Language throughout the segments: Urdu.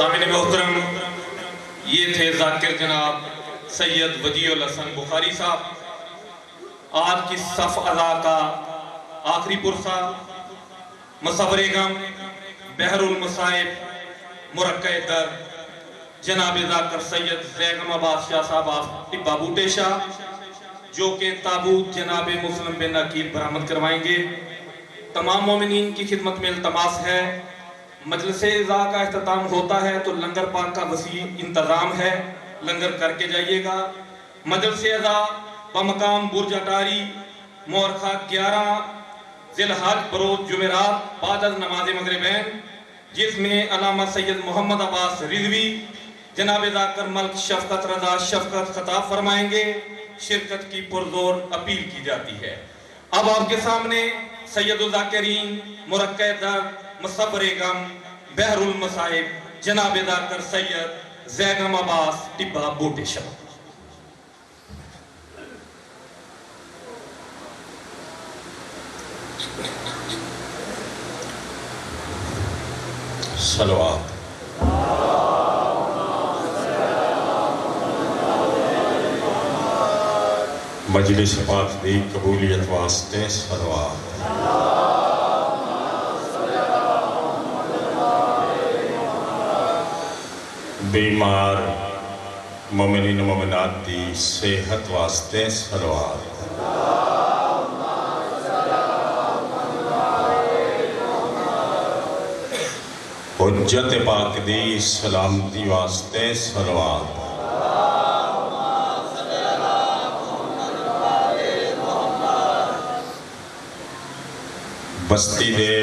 سامعین محترم، یہ تھے ذاکر جناب سید ودیع الحسن بخاری صاحب۔ آج کی صف ادا کا آخری پرسہ مصور غم بحر المصائب مرقع در جناب ذاکر سید زیغم عباس شاہ صاحب آف ٹبہ بوٹے شاہ، جو کہ تابوت جناب مسلم بن عقیل برآمد کروائیں گے۔ تمام مومنین کی خدمت میں التماس ہے، مجلس عزا کا اختتام ہوتا ہے تو لنگر پاک کا وسیع انتظام ہے، لنگر کر کے جائیے گا۔ مجلس عزا بمقام برج اٹاری مورخہ 11 ذی الحج بروز جمعرات بعد از نماز مغربین، جس میں علامہ سید محمد عباس رضوی جناب ذاکر ملک شفقت رضا شفقت خطاب فرمائیں گے۔ شرکت کی پرزور اپیل کی جاتی ہے۔ اب آپ کے سامنے سید الذاکرین مرقع در مصور غم بحر المصائب جناب ذاکر سید زیغم عباس ٹبہ بوٹے شاہ۔ صلوات۔ مجلس پاک دی قبولیت واسطے صلوات۔ بیمار مومنین و مومنات دی صحت واسطے صلوات۔ حجت پاک دی سلامتی واسطے صلوات۔ بستی دے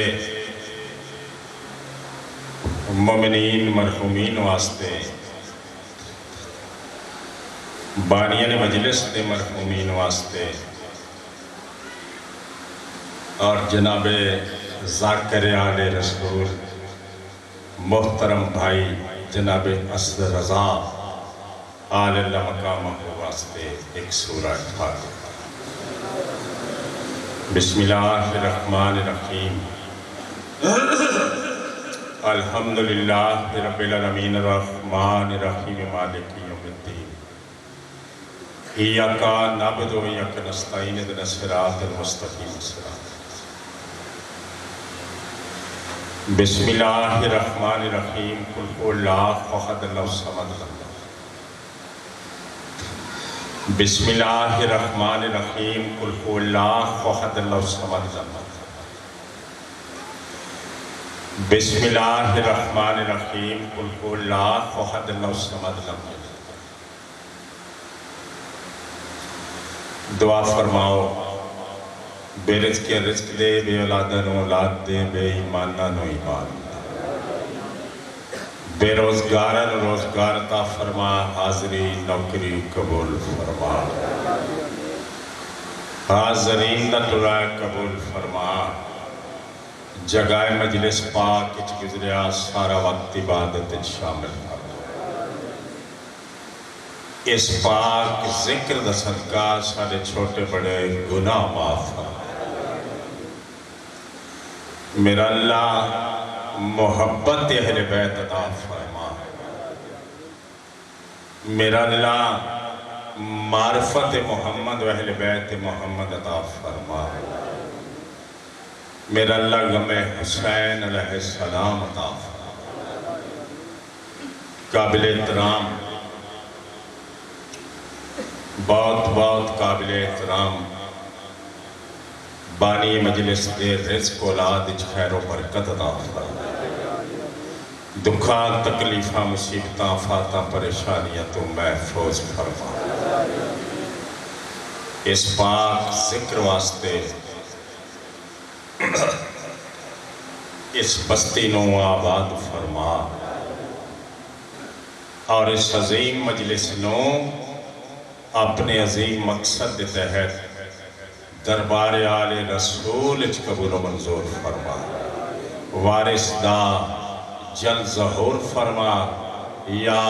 مومنین مرحومین واسطے، بانیان مجلس دے مرحومین واسطے، اور جناب ذاکر آل رسول محترم بھائی جناب اسد رضا آل اللہ مقامہ واسطے ایک سورہ فاتحہ۔ بسم اللہ الرحمن الرحیم۔ الحمدللہ رب العالمین الرحمن الرحیم مالک یوم الدین۔ ایاک نعبد و ایاک نستعین اہدنا الصراط المستقیم صراط۔ بسم اللہ الرحمن الرحیم۔ قل هو اللہ احد اللہ الصمد۔ بسم اللہ الرحمن الرحیم۔ قل هو اللہ احد اللہ الصمد۔ بسم اللہ الرحمن الرحیم۔ قل هو اللہ احد اللہ الصمد۔ دعا فرماؤ، بے رزق کے رزق دے، بے اولادہ نو اولاد دے، بے ایمانہ نو ایمان دے، بے روزگارہ نو روزگار عطا فرما، حاضری نوکری قبول فرما، حاضرین دا ٹرائے قبول فرما۔ جگائے مجلس پاک اچ گزریا سارا وقت عبادت شامل فرما۔ اس پاک ذکر دا صدقہ سارے چھوٹے بڑے گناہ معاف فرما۔ میرا اللہ محبت اہل بیت عطا فرما۔ میرا اللہ معرفت محمد و اہل بیت محمد عطا فرما۔ میرا اللہ غم حسین علیہ السلام عطا فرما۔ قابل احترام، بہت بہت قابل احترام بانی مجلس دے رزق اولاد اچ خیر و برکت عطا فرما۔ دکھاں تکلیفاں مصیبتاں آفاتاں پریشانیاں تو محفوظ فرما۔ اس پاک ذکر واسطے اس بستی نو آباد فرما، اور اس عظیم مجلس نو اپنے عظیم مقصد تحت دربار آل رسول اچ قبول و منظور فرما۔ وارث دا جل ظہور فرما۔ یا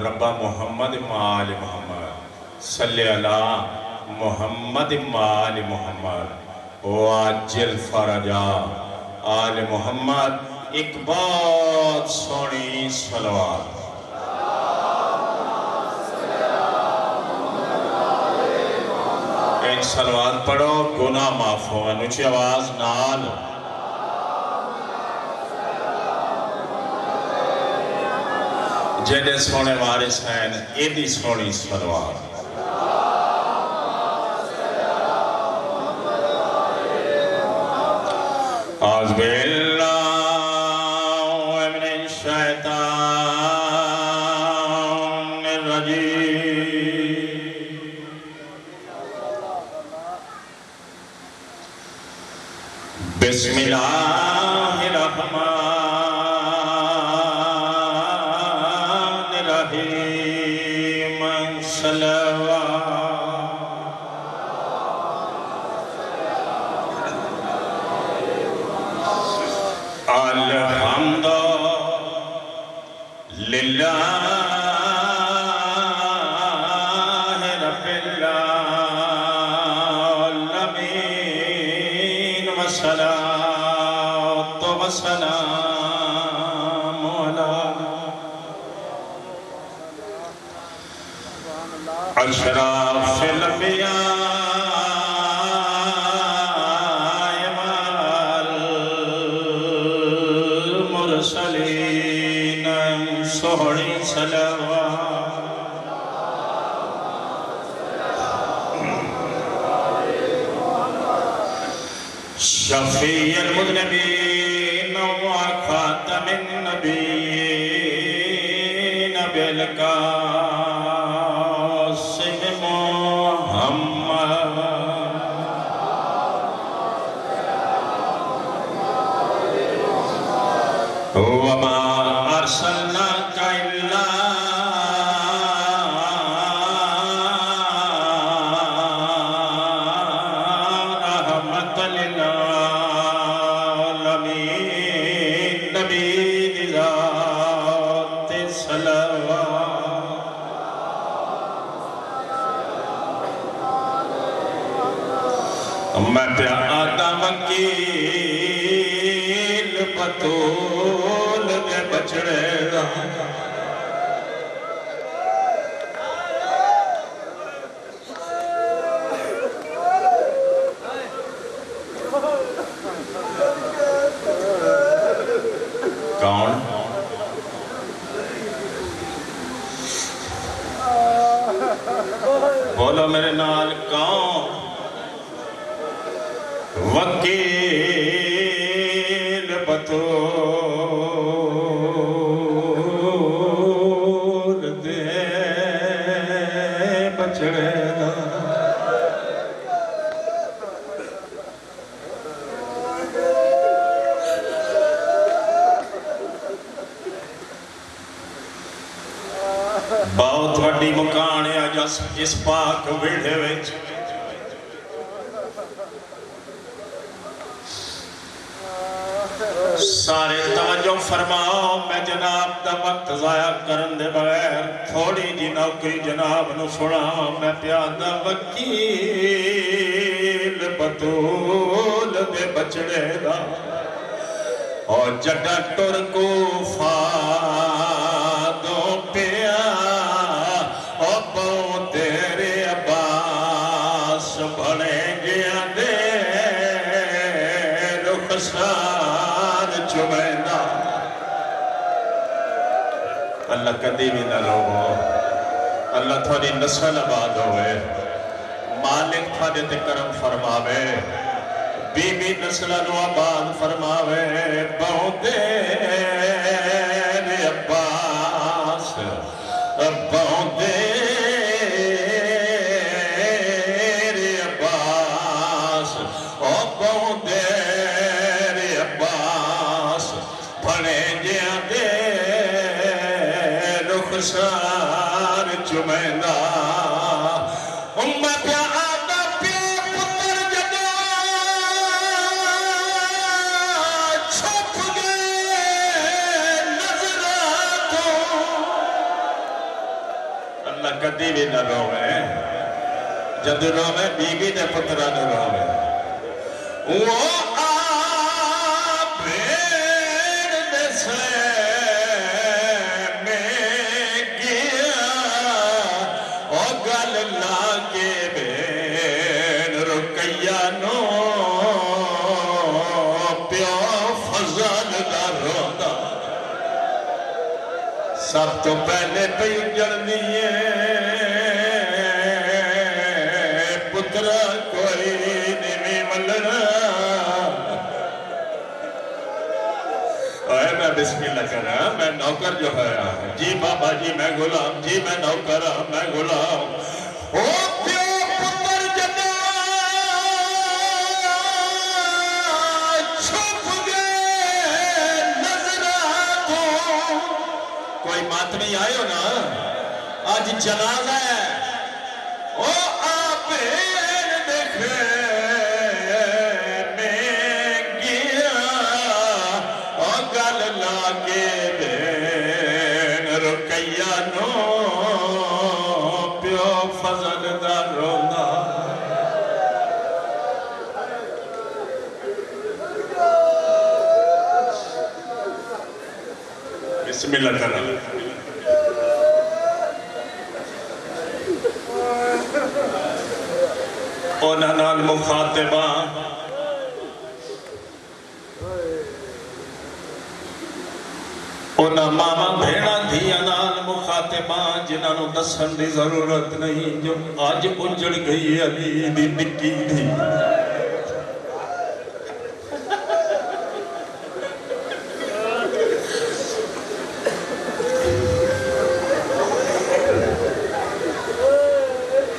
رب محمد آل محمد صلی علی محمد آل محمد واجل فرجا آل محمد ایک بہت سونی صلوات صلوات پڑھو گناہ معاف ہو اونچی آواز نال جیڑے سونے وارث ہیں ایدی سونی صلوات اعوذ باللہ من الشیطان الرجیم بسم اللہ الرحمن الرحیم صلوات الحمد للہ رب العالمین والصلاة والسلام علی اشراف الانبیاء والمرسلین سوڑی صلوات شفیع المذنبین وخاتم النبیین بالقاسم محمد وما أرسلناك إلا رحمة للعالمين نبي ذات الصلوات میں پیارا وکیل بطول کے بچڑے رہا کون بولو میرے نال کون وکیل بطول دے بچڑے دا بہت وڈی مکان ہے اس پاک ویڑے وچ سارے توجہ فرماؤ میں جناب دا وقت ضائع کرن دے بغیر تھوڑی جی نوکری جناب نو سنا میں پیادہ وکیل بطول دے بچڑے دا اور جڈا ٹر کو فادوں پیا اور پاؤں تیرے عباس بڑے گیا دے رخصار چمینا اللہ کدی بھی نہ لوگو اللہ تھوڑی نسل آباد ہوئے مالک تھوڑے تے کرم فرماوے بی بی نسلہ نو آباد فرماوے بہت دیر عباس بہت دیر عباس بہت دیر عباس بھڑے جیاں دے رخسار چمیندہ امت کدی بھی نہ روے جد روے بیوی دے پترہ نہ روے وہ آپ بھیڑ سب تو پہلے پہ اجڑنی ہے پتر کوئی نہیں ملنا اے میں بسم اللہ کر رہا میں نوکر جو ہے جی بابا جی میں غلام جی میں نوکر میں غلام او پیو پتر جنا چھپ گئے نظرات کوئی ماتمی آئے ہو نا آج جنازہ ہے او آپ دیکھے بسم اللہ کرنا اونا نال مخاطبان اونا ماما بھیڑا دھیا نال مخاطبان جنہاں نو دسن دی ضرورت نہیں جو آج اجڑ گئی علی دی نکی دی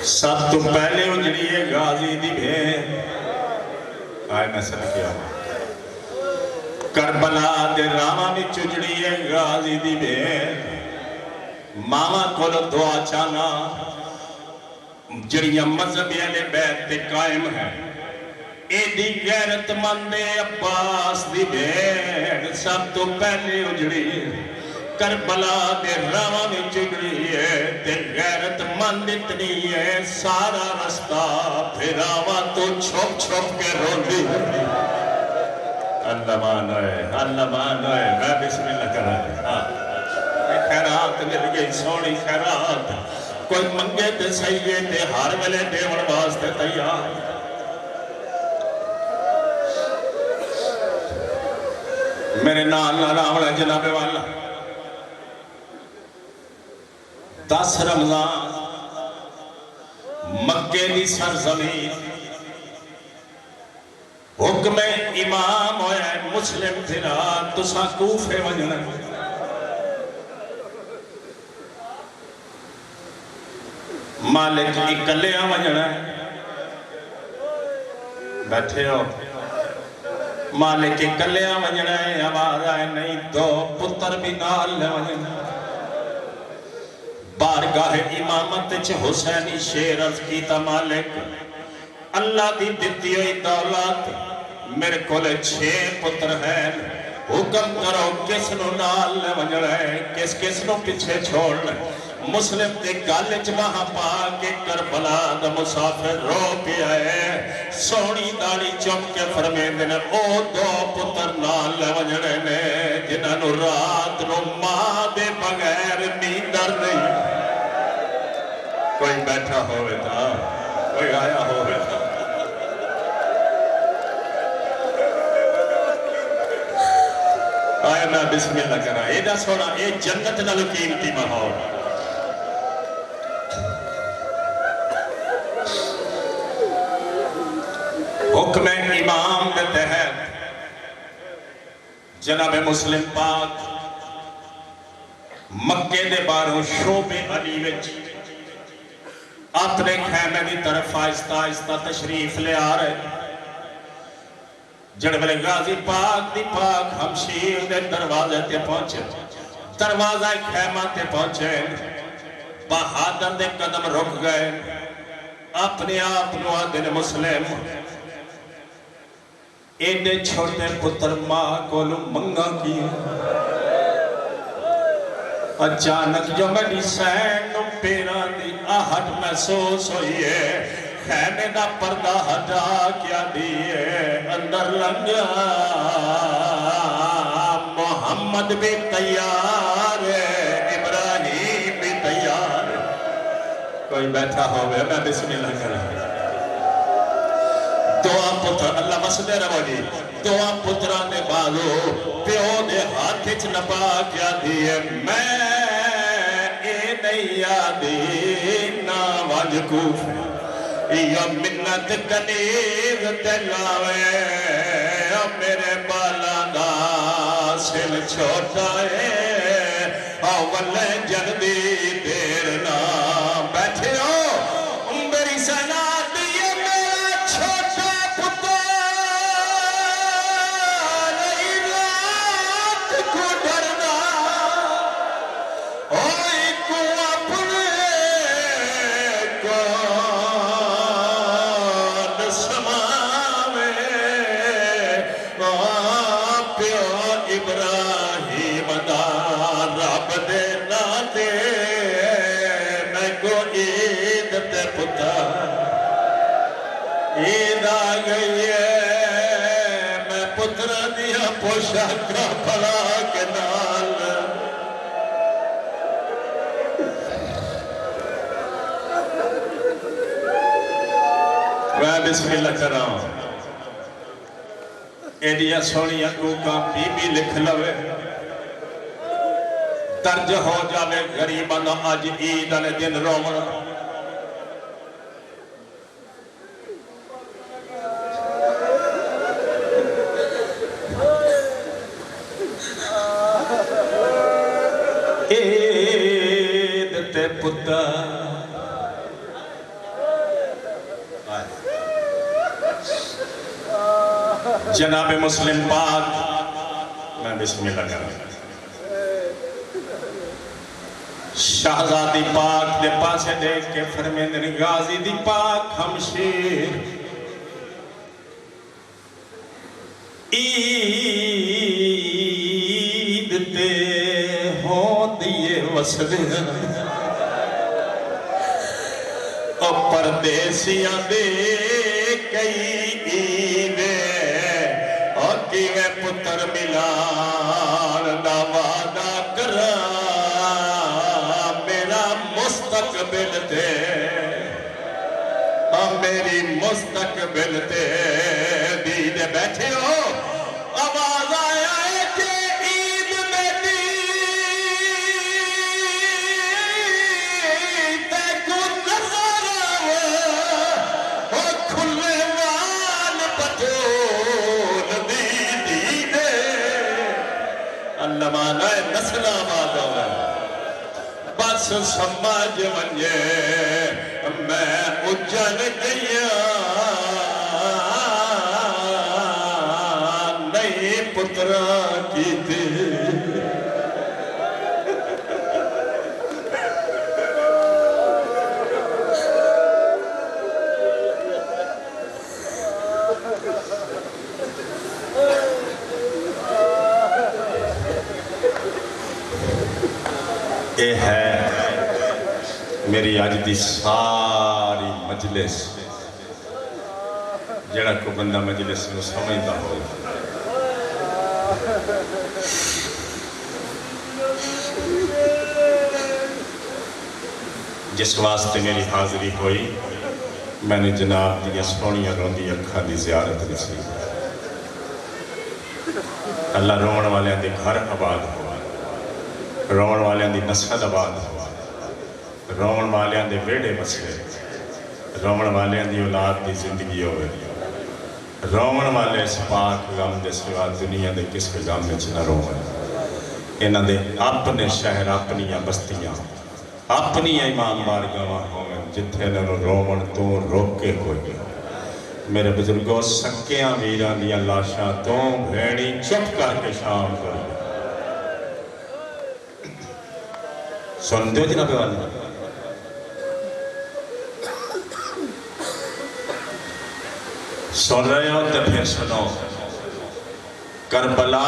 سب تو پہلے اجڑی ہے غازی دی بھین آئے نسل کیا کربلا دے راما میں چجڑی ہے غازی دی بھین ماما کولو دعا چانا جڑیاں مذہبی علی بیت تے قائم ہے اے دی غیرت مند عباس دی بھین سب تو پہلے اجڑی کربلا دے راما میں چگڑی ہے تے غیرت مند اتنی ہے سارا رستہ پھراوا تو چھوپ چھوپ کے رو دی اللہ مانوئے میں بسم اللہ کر رہا ہوں خیرات مل گئی سوڑی خیرات کوئی منگے تے سہیے تے ہر ملے دیوڑ واسطے تیار میرے نال راوڑے جناب والا 10 رمضان مکے دی سرزمین حکم امام ہویا مسلم تھرا تسا کوفے وجنا مالک اکلیاں وجنا بیٹھے ہو مالک اکلیاں وجنا ہے آواز آئے نہیں دو پتر بھی نال وجنا بارگاہ امامت چھ حسینی شیر عرض کیتا مالک اللہ دی دیتی ہوئی دولت میرے کولے 6 پتر ہیں حکم کرو کس نو نال ونجڑ ہے کس نو پیچھے چھوڑنا مسلم تے گالج وہاں پا کے کربلا دا مسافر رو پیا ہے سونی داڑی چم کے فرمے دینے او 2 پتر نال ونجڑے نے جنہاں نو رات نو ماں دے بغیر نیندر نہیں کوئی بیٹھا ہوئے تھا کوئی آیا ہوئے تھا آئے میں بسم اللہ کر رہا ایدہ سوڑا اے جنت نہ قیمتی ماحول حکم امام کے تحت جناب مسلم پاک مکے دے باروں شعب علی وچ اپنے خیمے دی طرف آہستہ آہستہ تشریف لے آ رہے جڑوے غازی پاک دی پاک ہمشیر دے دروازے تے پہنچے دروازہ خیمہ تے پہنچے بہادر دے قدم رک گئے اپنے آپ نو آدھے مسلم ایڈے چھوٹے پتر ماں کولو منگا کی اچانک جو میری سین پیران دی آہٹ محسوس ہوئی ہے خیمے دا پردہ ہٹا کیا دیئے اندر لنگا محمد بھی تیار ہے ابراہیم بھی تیار ہے کوئی بیٹھا ہوئے میں بسم اللہ کریں دعا پتر اللہ مسئلے رہو جی دعا پترانے بازو پیو دے ہاتھ اچھ نپا کیا دیئے میں نہیں آدی نا وج کوفے یا منت کنیز تلاوے میرے بالا دا سل چھوٹا ہے اول جلدی دیر نہ بیٹھے ہو میری سنا دیئے میرا چھوٹا پتا نہیں رات کو ڈرنا اوئی کو اپنے کو ابراہیم دا رب دے ناتے میں کو عید تے پتا عید آ گئی ہے میں پتر دیا پوشاکا پھلا کے نال میں بسم اللہ کر رہا ہوں ایڈیا سونی اکو کا بی بی لکھ لوے درج ہو جاوے غریباں آج عید والے دن رومن عید تے پتر جناب مسلم پاک میں بسم اللہ کر رہا ہوں شہزادی پاک دے پاسے دیکھ کے فرمیندن غازی دی پاک ہمشیر عید تے ہوں دیئے وصلے اور پردیسیاں دے کئی عیدیں میں پتر ملان دا وعدہ کرا میرا مستقبل تے میری مستقبل تے دیدے بیٹھے ہو آواز آیا ہے کہ عید میں تے کو نظر آوے کھلے وال پٹول اللہ مانا ہے نسل آباد ہوئے بس سمجھ منجے میں اجن گیا نہیں پترا کی تھی یہ ہے میری آج دی ساری مجلس جڑا کو بندہ مجلس میں سمجھتا ہو جس واسطے میری حاضری ہوئی میں نے جناب دیا سونیاں روندی اکھاں دی زیارت رسی اللہ رومن والے دے گھر آباد ہو رومن والے دی نسل آباد ہوا رومن والے دے بیڑے مسئلے رومن والے دی اولاد دی زندگی ہوئے رومن والے اس پاک غم دے سوا دنیا دے کس کے غم میں چنہ رومن انہاں دے اپنے شہر اپنی بستیاں اپنی امام بارگاہ ہوئے جتھے انہوں رومن تو روک کے کوئی میرے بزرگوں سکیاں ویران دیا لاشاں تو بھیڑی چپ کر کے شام کر سنتے ہو جناب والا سن رہے ہو تو پھر سنو کربلا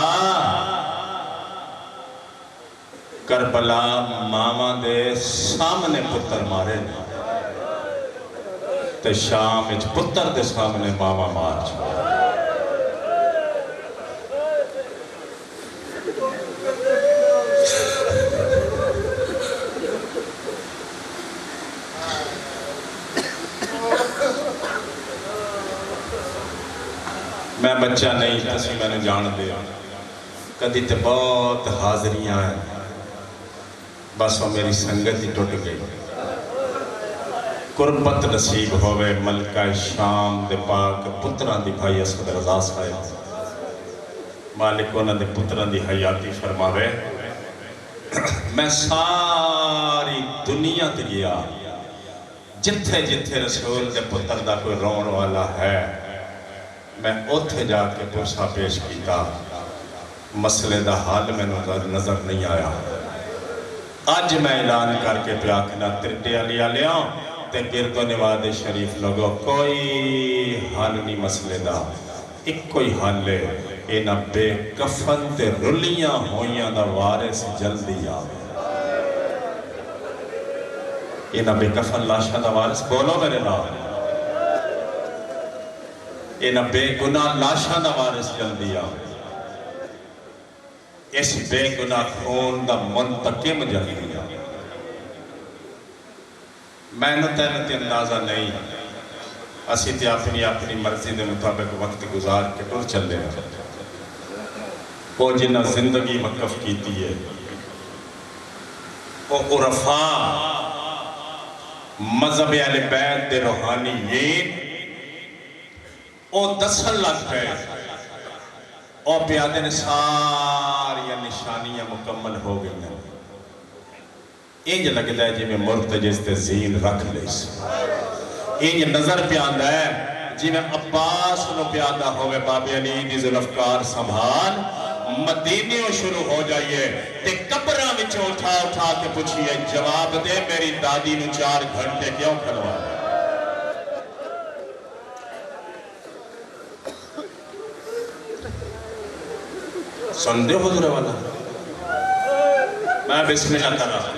کربلا ماما دے سامنے پتر مارے تے شام اچ پتر دے سامنے ماما مار چھوڑا میں بچہ نہیں تسی میں نے جان دیا کدی تے بہت حاضریاں ہیں بس وہ میری سنگت ہی ٹوٹ گئی قربت نصیب ہوئے ملکہ شام دے پاک پتران دی بھائی اسد رضا صاحب مالک انہاں دے پتران دی حیاتی فرماوے میں ساری دنیا تے گیا جتھے جتھے رسول دے پتر دا کوئی رون والا ہے میں اوتھے جا کے پرسا پیش کیتا مسئلے دا حال میں نظر نہیں آیا آج میں اعلان کر کے پیاکنا ترٹے علی آلیاں تے گرد و نواد شریف لوگو کوئی حال نہیں مسئلے دا ایک کوئی حال لے اینا بے کفن تے رلیاں ہویاں دا وارث جلدی آوے اینا بے کفن لاشا دا وارث بولو میرے نام اینا بے گناہ لاشا دا وارث جلدی آوے اس بے گناہ خون دا منتقم جلدی آوے میں نے تینتے اندازہ نہیں اسی تے اپنی مرضی دے مطابق وقت گزار کے ٹر چل لے وہ جنہ زندگی وقف کیتی ہے وہ عرفاء مذہب اہل بیت دے روحانیین وہ دسل لگ گئے اور پیادے نے ساری نشانیاں مکمل ہو گئی ہیں انج لگتا ہے جی میں مرتجز تے زین رکھ لے انج نظر پیاندہ ہے جی میں عباس نو پیادہ ہوئے باب علی دی ذوالفقار سنبھال مدینیوں شروع ہو جائیے تے قبرہ وچ اٹھا کے پوچھئے جواب دے میری دادی نو 4 گھنٹے کیوں کھڑوا سن دے حضور والا میں بسم اللہ کر رہا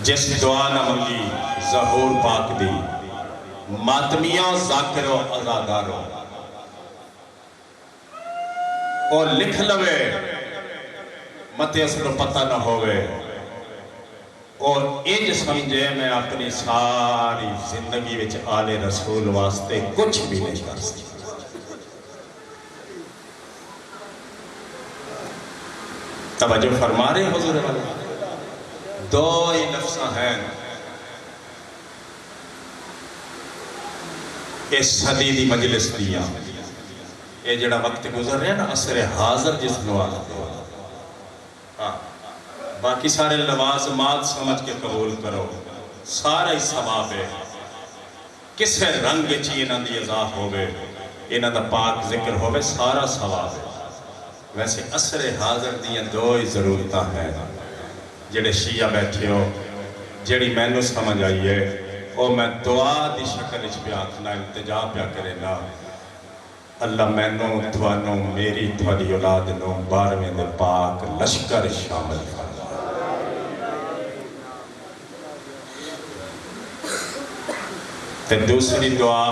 جس دعا نہ منگی ظہور پاک دی ماتمیاں ذاکروں ازاداروں اور لکھ لوے متے اصلو پتہ نہ ہوئے اور انج سمجھے میں اپنی ساری زندگی وچ آل رسول واسطے کچھ بھی نہیں کر سکتا توجہ فرما رہے حضور والا دو ہی لفظاں ہیں اس صدی دی مجلس دیا یہ جڑا وقت گزر رہے ہیں نا عصر حاضر جس نو آگا باقی سارے لوازمات سمجھ کے قبول کرو سارا ہی ثواب ہے کسے رنگ چینہ دی اضاف ہوئے انہ دا پاک ذکر ہوئے سارا ثواب ہے ویسے عصر حاضر دیا دو ہی ضرورتاں ہیں جڑے شیعہ بیٹھے ہو جڑی میں نو سمجھ آئیے او میں دعا دی شکل اچھ پہ آکھنا التجا پہ کرنا اللہ میں نو توانو میری تھوڑی اولاد نو بارویں دے پاک لشکر شامل فرما تے دوسری دعا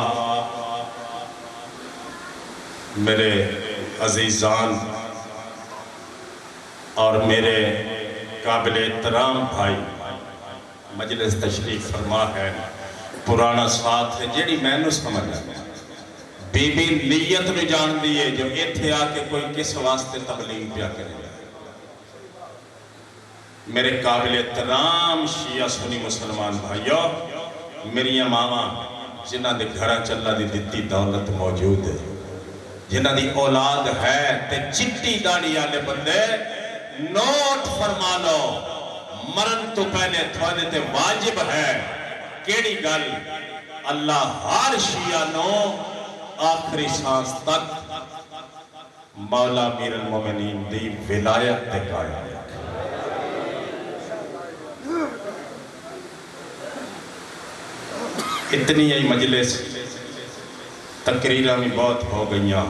میرے عزیزان اور میرے قابل احترام بھائی مجلس تشریف فرما ہے پرانا ساتھ ہے جیڑی میں نو سمجھ آئے بی بی نیت میں جان دیئے جو ایتھے آکے کوئی کس واسطے تبلیغ پیا کرے میرے قابل احترام شیعہ سنی مسلمان بھائیو میری ماما جنہ دے گھرہ چلا دی دیتی دولت موجود ہے جنہ دی اولاد ہے تے چٹی داڑی آلے بندے نوٹ فرما لو مرن تو پہلے تھوڑے تے واجب ہے کیڑی گل اللہ ہر شیعہ نو آخری سانس تک مولا میر المومنین دی ولایت تے قائم اتنی ہی مجلس تقریرہ میں بہت ہو گئیاں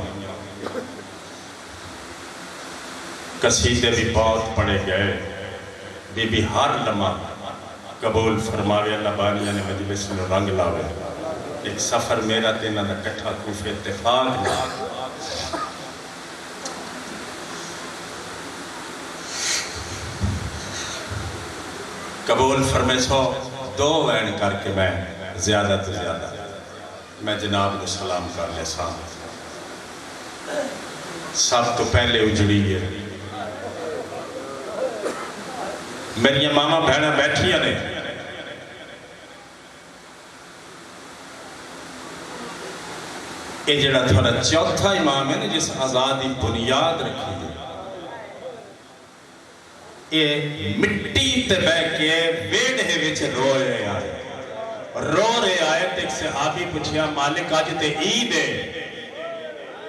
قصیدے بھی بہت پڑے گئے بی بی ہر لمحہ قبول فرماوے اللہ بانیہ نے مجلس میں رنگ لاوے ایک سفر میرا دینا دا کٹھا کوفے اتفاق نہ قبول فرمے سو دو وین کر کے میں زیادہ تو زیادہ میں جناب کو سلام کر لے سب تو پہلے اجڑی ہے میری ماما بہنیں بیٹھیاں نے، یہ جڑا تھوڑا چوتھا امام ہے نا جس آزادی بنیاد رکھی ہے، یہ مٹی تے بہ کے ویڑھے وچ رو رہے آئے تے ایک صحابی پوچھیا مالک آج تے عید ہے،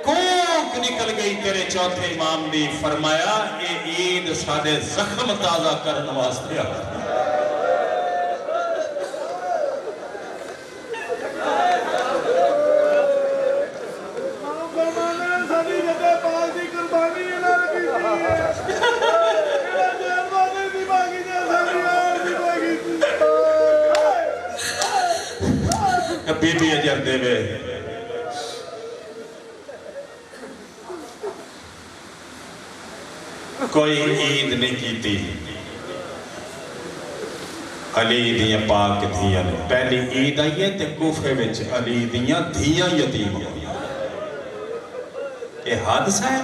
کوک نکل گئی تیرے چوتھے امام دی، فرمایا اے عید سارے زخم تازہ کرن واسطے آ بی بی اجر دے وے کوئی عید نہیں کیتی علی دیاں پاک دھیاں نے، پہلی عید آئی ہے تے کوفے وچ علی دیاں دھیاں یتیم ہوئی، یہ حادثہ ہے،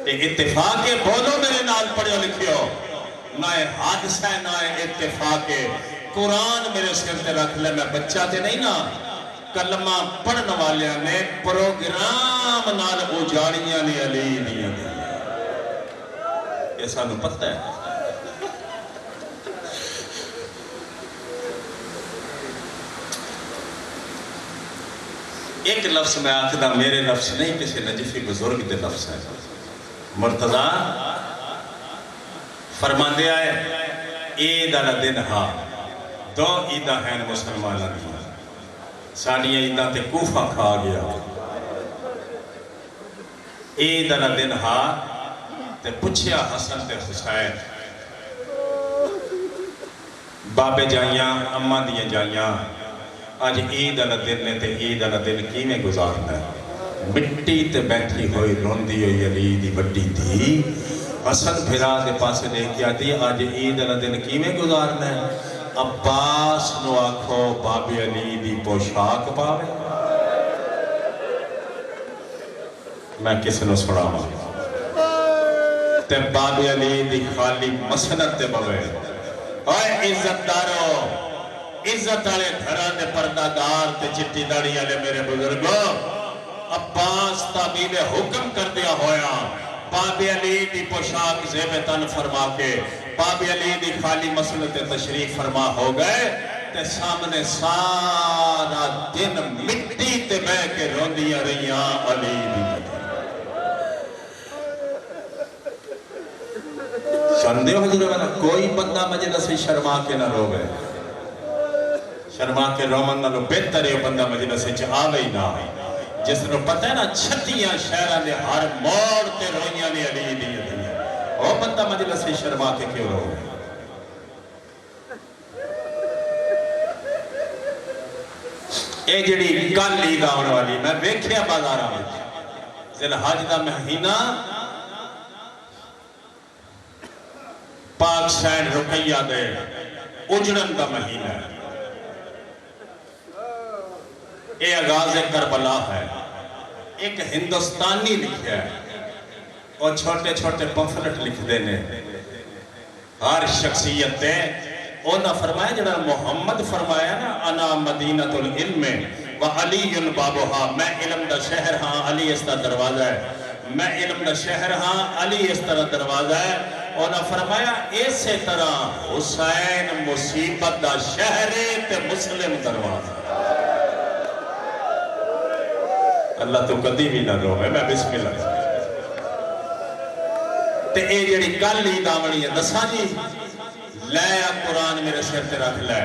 یہ اتفاق ہے، بولو میرے نال پڑھو لکھیو، نہ حادثہ ہے نہ اتفاق ہے، قرآن میرے سر تے رکھ لے، میں بچہ تے نہیں نا، کلمہ پڑھن والیاں نے پروگرام نال اجاڑیاں نے علی دیاں دھیاں، یہ سانو پتہ ہے۔ ایک لفظ میں آخدہ میرے لفظ نہیں، کسی نجفی بزرگ دے لفظ ہے، مرتضیٰ فرمان دے آئے عید علی دن ہاں دو عیدہ ہیں مسلمان دی، ساڑیاں عیدہ تے کوفہ کھا گیا، عید علی دن ہاں تے پچھیا حسن تے حسین، بابے جائیاں اممہ دیاں جائیاں، آج عید علی دن نے تے عید علی دن کی میں گزارنا ہے، مٹی تے بیٹھی ہوئی روندی ہوئی علی دی بڑی تھی، حسن بھرا دے پاسے دے کیا دی آج عید علی دن کی میں گزارنا ہے، عباس نو آکھو بابے علی دی پوشاک پاوے، میں کس نو سڑا ہوں تے بابے علی دی خالی مسنت تے بوے، اوہ عزت دارو، عزت آلے گھران دے پردادار تے چٹی داڑی آلے میرے بزرگوں، عباس تعبیل حکم کر دیا ہویا، بابے علی دی پوشاک زیب تن فرما کے، بابے علی دی خالی مسلط تشریف فرما ہو گئے، تے سامنے سارا دن مٹی تے بے کے روندیاں رہیاں علی دی شرندے ہو حضور والا کوئی بندہ مجلس سے شرما کے نہ رو گئے، شرما کے رومن نہ لو بہتر ہے بندہ مجلس سے آوے ہی نہ آئے، جس نے پتہ ہے نا چھتیاں شہرہ نے ہر موڑ تے روئیاں نے علی دی وہ بندہ مجلس سے شرما کے کیوں رو گئے؟ اے جڑی کل عید آنے والی میں ویکھیا بازارہ میں ذی الحج دا مہینہ پاک سین رقیہ دے اجڑن دا مہینہ ہے، اے آغاز کربلا ہے، ایک ہندوستانی لکھیا ہے اور چھوٹے چھوٹے پمفلٹ لکھ دینے ہر شخصیت تے اونا فرمایا جڑا محمد فرمایا نا انا مدینۃ العلم وعلی بابوہا، میں علم دا شہر ہاں علی اس دا دروازہ ہے، میں علم دا شہر ہاں علی اس طرح دروازہ ہے، اونا فرمایا اسی طرح حسین مصیبت دا شہر تے مسلم دروازہ، اللہ تو کدی بھی نہ رو میں بسم اللہ تے اے جڑی کل عید آمنی ہے دسا جی لے قرآن میرے سر تے رکھ لے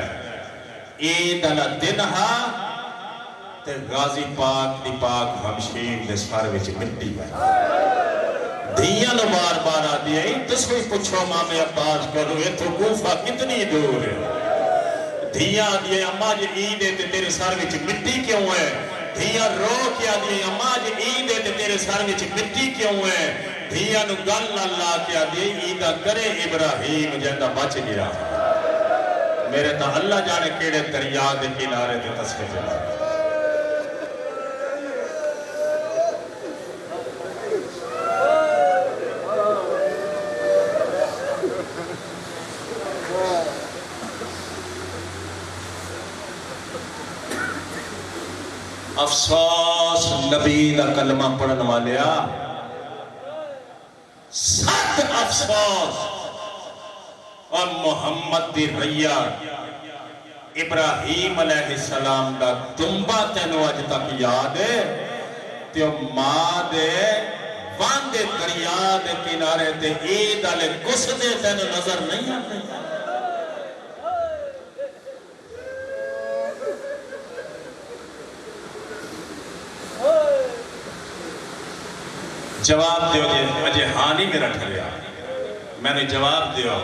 عید علی دن ہا تے غازی پاک دی پاک ہمشیر دے سار وچ مٹی ہے دھیاں نو بار بار آ دیا تس کوئی پچھو ماں عباس کرو یہ تو کوفہ کتنی دور ہے دھیاں آ دیا اماں جی عید ہے تے تیرے سار وچ مٹی کیوں ہے دھیاں رو کیا دیا اماں جی عید ہے تے تیرے سار وچ مٹی کیوں ہے دھیاں نو گل اللہ کیا دیا عیدہ کرے ابراہیم جندہ بچ گیا میرے تا اللہ جانے کیڑے دریا دے کنارے دے تصفے جانا افسوس نبی دا کلمہ پڑھن والیا، سخت افسوس۔ اور محمد دی ریا ابراہیم علیہ السلام دا دنبا تینو اج تک یاد ہے، تیو ماں دے واندے دریا دے کنارے تے عید والے گسدے تینو نظر نہیں آتے؟ جواب دیو جی، اجے ہاں نہیں میرا ٹھریا، میں نے جواب دیو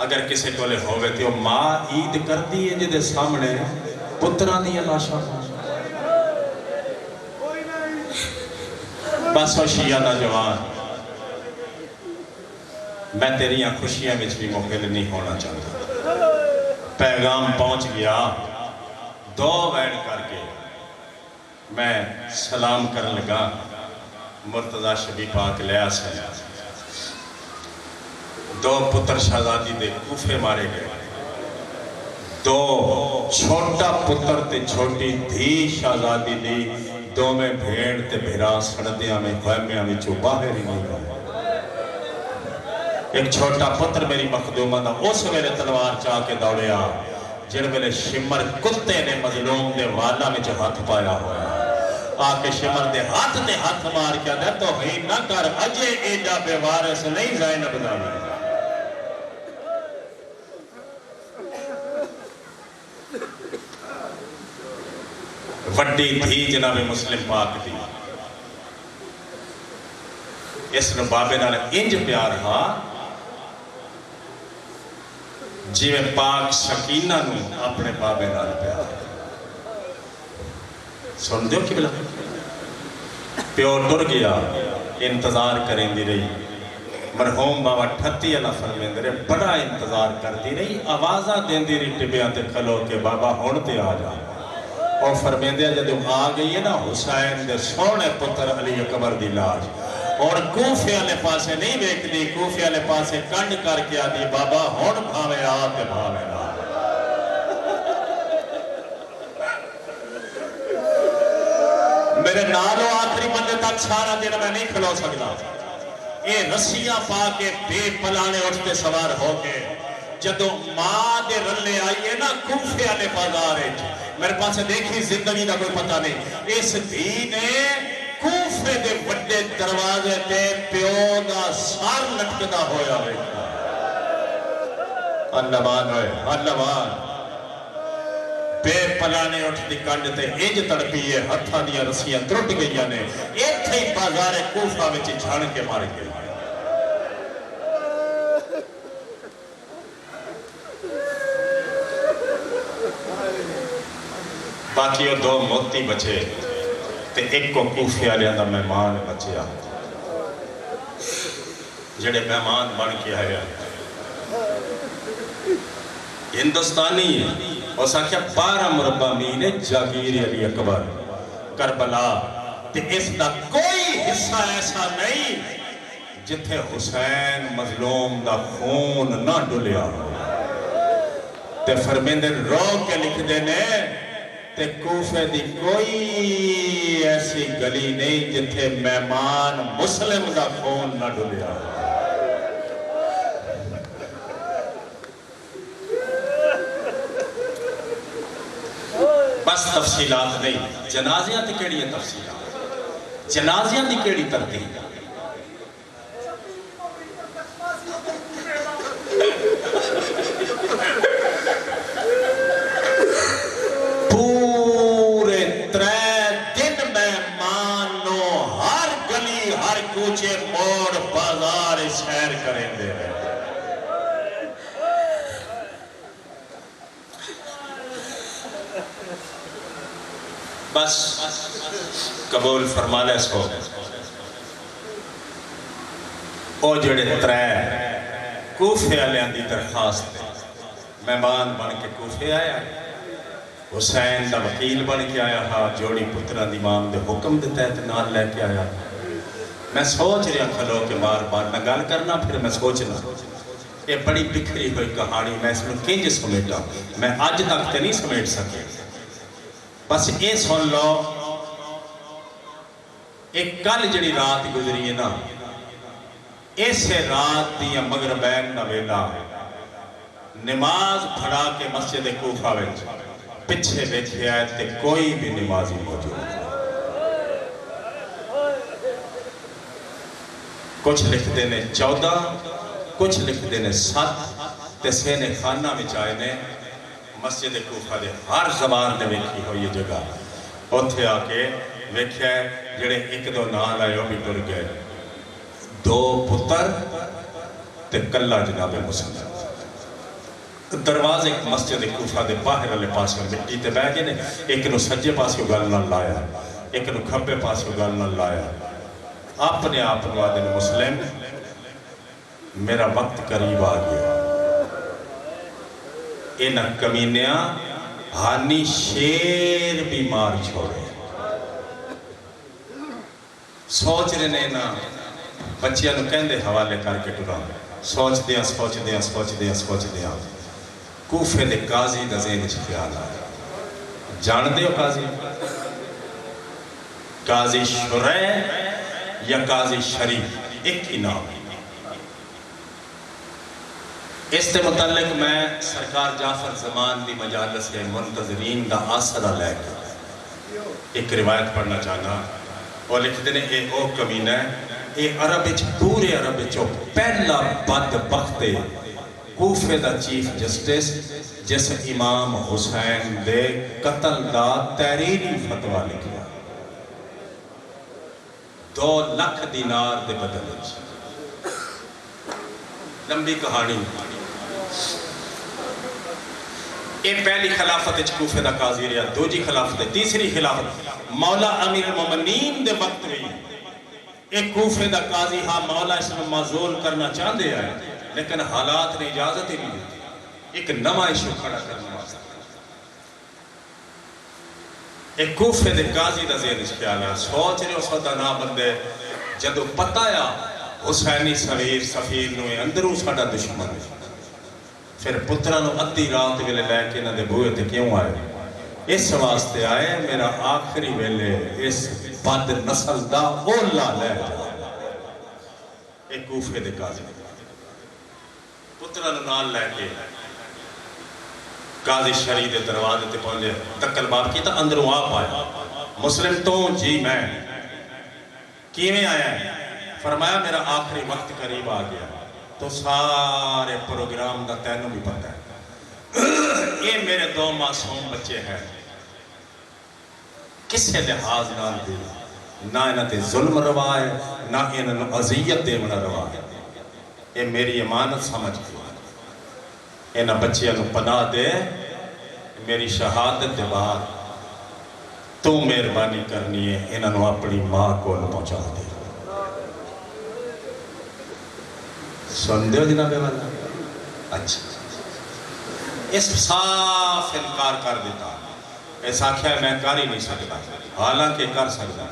اگر کسی کو لے ہوئے تیو ماں عید کر دی ہے جدے سامنے پتران دی لاشا بس ہو شیعہ دا جوان، میں تیری خوشیاں وچ بھی مقبل نہیں ہونا چاہتا۔ پیغام پہنچ گیا، دو ویڈ کر کے میں سلام کرن لگا، مرتضی شبی پاک لیا سے دو پتر شہزادی دے کوفے مارے گئے، دو چھوٹا پتر تے چھوٹی دھی شہزادی دی، دو میں بھیڑ تے بھیرا سڑدیاں میں خیمیاں میں چو باہر ہی نہیں گئے۔ ایک چھوٹا پتر میری مخدومہ دا اس میرے تلوار چاہ کے دوڑیا، جن میں شمر کتے نے مظلوم دے والا میں جو ہاتھ پایا ہوا ہے، آکے شمر دے ہاتھ مار کیا دے تو ہی نہ کر اجے ایڈا بے وارث نہیں زینب داوی۔ وڈی تھی جناب مسلم پاک دی، اس نے بابے نال انج پیار ہا جی میں پاک سکینہ نو اپنے بابے نال پیار۔ سن دیو کی بلا پیو ٹر گیا، انتظار کریں دی رہی، مرحوم بابا ٹھتی اللہ فرمین دے بڑا انتظار کر دی رہی، آوازہ دین دی رہی ٹبیاں تے کھلو کے بابا ہونتے آ جا۔ اور فرمیندے جب آ گئی ہے نا حسین دے سونے پتر علی اکبر دی لاش، اور کوفے والے پاسے نہیں بیک دی، کوفے والے پاسے کنڈ کر کے آدھی بابا ہون بھاوے آتے بھاوے نا۔ میرے نالو آخری بندے تک سارا دن میں نہیں کھلو سکتا، یہ رسیاں پا کے بے پلانے اٹھتے سوار ہو کے جدو ماں دے رلے آئیے نا کوفے والے بازار میرے پاس دیکھی زندگی دا کوئی پتہ نہیں، اس دھی نے کوفے دے بڑے دروازے تے پیو دا سار لٹکدا ہویا ہوئے۔ اللہ مان ہوئے، اللہ مان بے پلانے اٹھتی کنڈ تے انج تڑپی ہے، ہتھاں دیاں رسیاں ترٹ گئیاں نے، ایتھے ہی بازار کوفہ وچ جھاڑ کے مار گئے۔ باقی وہ دو موتی بچے تے ایک کو کوفے والے دا مہمان بچیا، جڑے مہمان بن کے آیا ہندوستانی ہے، اس آکھیا 12 مربع میل جاگیر علی اکبر کربلا، تے اس دا کوئی حصہ ایسا نہیں جتھے حسین مظلوم دا خون نہ ڈلیا۔ تے فرمیندے رو کے لکھ دینے تے کوفے دی کوئی ایسی گلی نہیں جتھے مہمان مسلم دا خون نہ ڈلیا۔ بس تفصیلات نہیں، جنازیاں دی کیڑی ہے تفصیلات، جنازیاں دی کیڑی ترتیب، پورے 3 دن مہمانوں ہر گلی ہر کوچے موڑ بازار سیر کریں دے رہے۔ بس قبول فرما لے سو، او جڑے 3 کوفے والے دی درخواست مہمان بن کے کوفے آیا، حسین دا وکیل بن کے آیا ہاں، جوڑی پترہ دی امام دے حکم دے تحت نال لے کے آیا۔ میں سوچ رہا کھلو کہ بار بار نہ گل کرنا، پھر میں سوچنا یہ بڑی بکھری ہوئی کہانی، میں اس میں کنج سمیٹا، میں آج تک تے نہیں سمیٹ سکے، بس یہ سن لو، ایک کل جڑی رات گزری ہے نا، اسے رات دیا مغربین دا ویلا نماز پڑھا کے مسجد کوفہ وچ پچھے بیٹھے آئے تے کوئی بھی نمازی موجود نہیں۔ کچھ لکھ دینے 14، کچھ لکھ دینے 7، تے سینے خانہ وچ آئے نے مسجد کوفہ دے ہر زبان دے ویکھی ہوئی جگہ اتھے آ کے ویکھیا ہے جڑے ایک دو نال آئے وہ بھی ٹر گئے، 2 پتر تے کلہ جناب مسلم۔ دروازے مسجد کوفہ دے باہر والے پاس مٹی تے بہ گئے نے، ایک نو سجے پاس کو گل نہ لایا، ایک نو کھبے پاس کو گل نہ لایا، اپنے آپ نو آدھے مسلم میرا وقت قریب آ گیا۔ انہ کمینیاں ہانی شیر بھی مار چھوڑے، سوچ رہے نے نا بچیاں نو کہندے حوالے کر کے ٹرا، سوچ دیاں کوفے دے قاضی دا ذہن وچ خیال آیا، جان دے ہو قاضی شریح یا قاضی شریف، ایک ہی نام۔ اس سے متعلق میں سرکار جعفر زمان دی مجالس کے منتظرین دا آسرہ لے کے ایک روایت پڑھنا چاہنا، اور لکھتے ہیں اے او کمینہ ہے، اے عرب وچ پورے عرب وچوں پہلا بدبخت کوفے دا چیف جسٹس جس امام حسین دے قتل دا تحریری فتویٰ لکھیا، 2 لاکھ دینار دے بدل وچ۔ لمبی کہانی، اے پہلی خلافت وچ کوفے دا قاضی رہا، دوجی خلافت، تیسری خلافت مولا امیر المومنین دے وقت ہوئی، ایک کوفے دا قاضی ہاں مولا اس میں معزول کرنا چاہتے ہیں لیکن حالات نے اجازت ہی نہیں دیتی، ایک نواں ایشو کھڑا کرنا واسطے۔ ایک کوفے دے قاضی دا ذہن اس خیال ہے، سوچ رہے ہو سودا نہ بندے جدو پتہ یا حسینی سفیر نوے اندروں ساڑا دشمن ہے، پھر پترانو ادھی رات ویلے لے کے نہ دے بوئے تھے کیوں آئے؟ اس واسطے آئے میرا آخری ویلے اس بد نسل دا اولا لے جا۔ ایک کوفے دے قاضی پترانو نال لے کے قاضی شریع دے دروازے تے پہنچے، دکل باب کی تا اندروں آپ آیا، مسلم تو جی میں کیویں آیا ہے؟ فرمایا میرا آخری وقت قریب آ گیا، تو سارے پروگرام دا تینوں بھی پتہ ہے، یہ میرے 2 معصوم بچے ہیں، کسے لحاظ نہ دی، نہ انہاں تے ظلم روا ہے، نہ انہاں اذیت دے منا روا ہے، یہ میری امانت سمجھ گئی، انہاں بچیاں نو پناہ دے، میری شہادت دے بعد تو مہربانی کرنی ہے انہاں نو اپنی ماں کو پہنچا دے۔ سن دے ہو جناب والا؟ اچھا، اس صاف انکار کر دیتا، ایسا کیا میں کر ہی نہیں سکتا، حالانکہ کر سکتا۔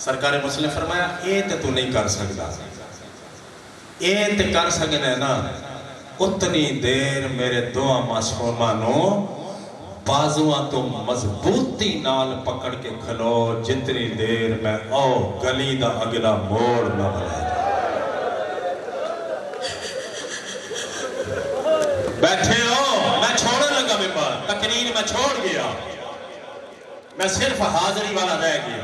سرکار مسلم فرمایا اے تے تو نہیں کر سکتا، اے تے کر سکنے نا اتنی دیر میرے 2 معصومانوں بازوان تو مضبوطی نال پکڑ کے کھلو جتنی دیر میں او گلی دا اگلا موڑ نہ بنا جائے۔ بیٹھے ہو، میں چھوڑنے لگا ممبر، تقریر میں چھوڑ گیا، میں صرف حاضری والا رہ گیا۔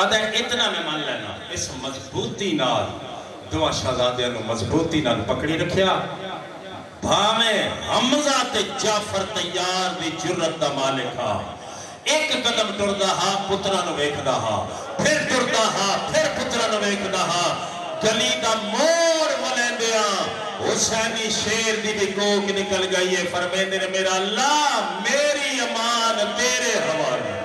آدھے اتنا میں مان لینا، اس مضبوطی نال 2 شہزادیاں نو مضبوطی نال پکڑی رکھیا، بھامیں حمزہ تے جعفر تیار دی جرت دا مالک ہا، ایک قدم ٹردا ہا پترا نو ویکھدا ہا، پھر ٹردا ہا پھر پترا نو ویکھدا ہا، گلی دا موڑ ولیندیاں حسینی شیر دی بھی کوک نکل گئی ہے، فرمیندے نے میرا اللہ میری امان تیرے حوالے۔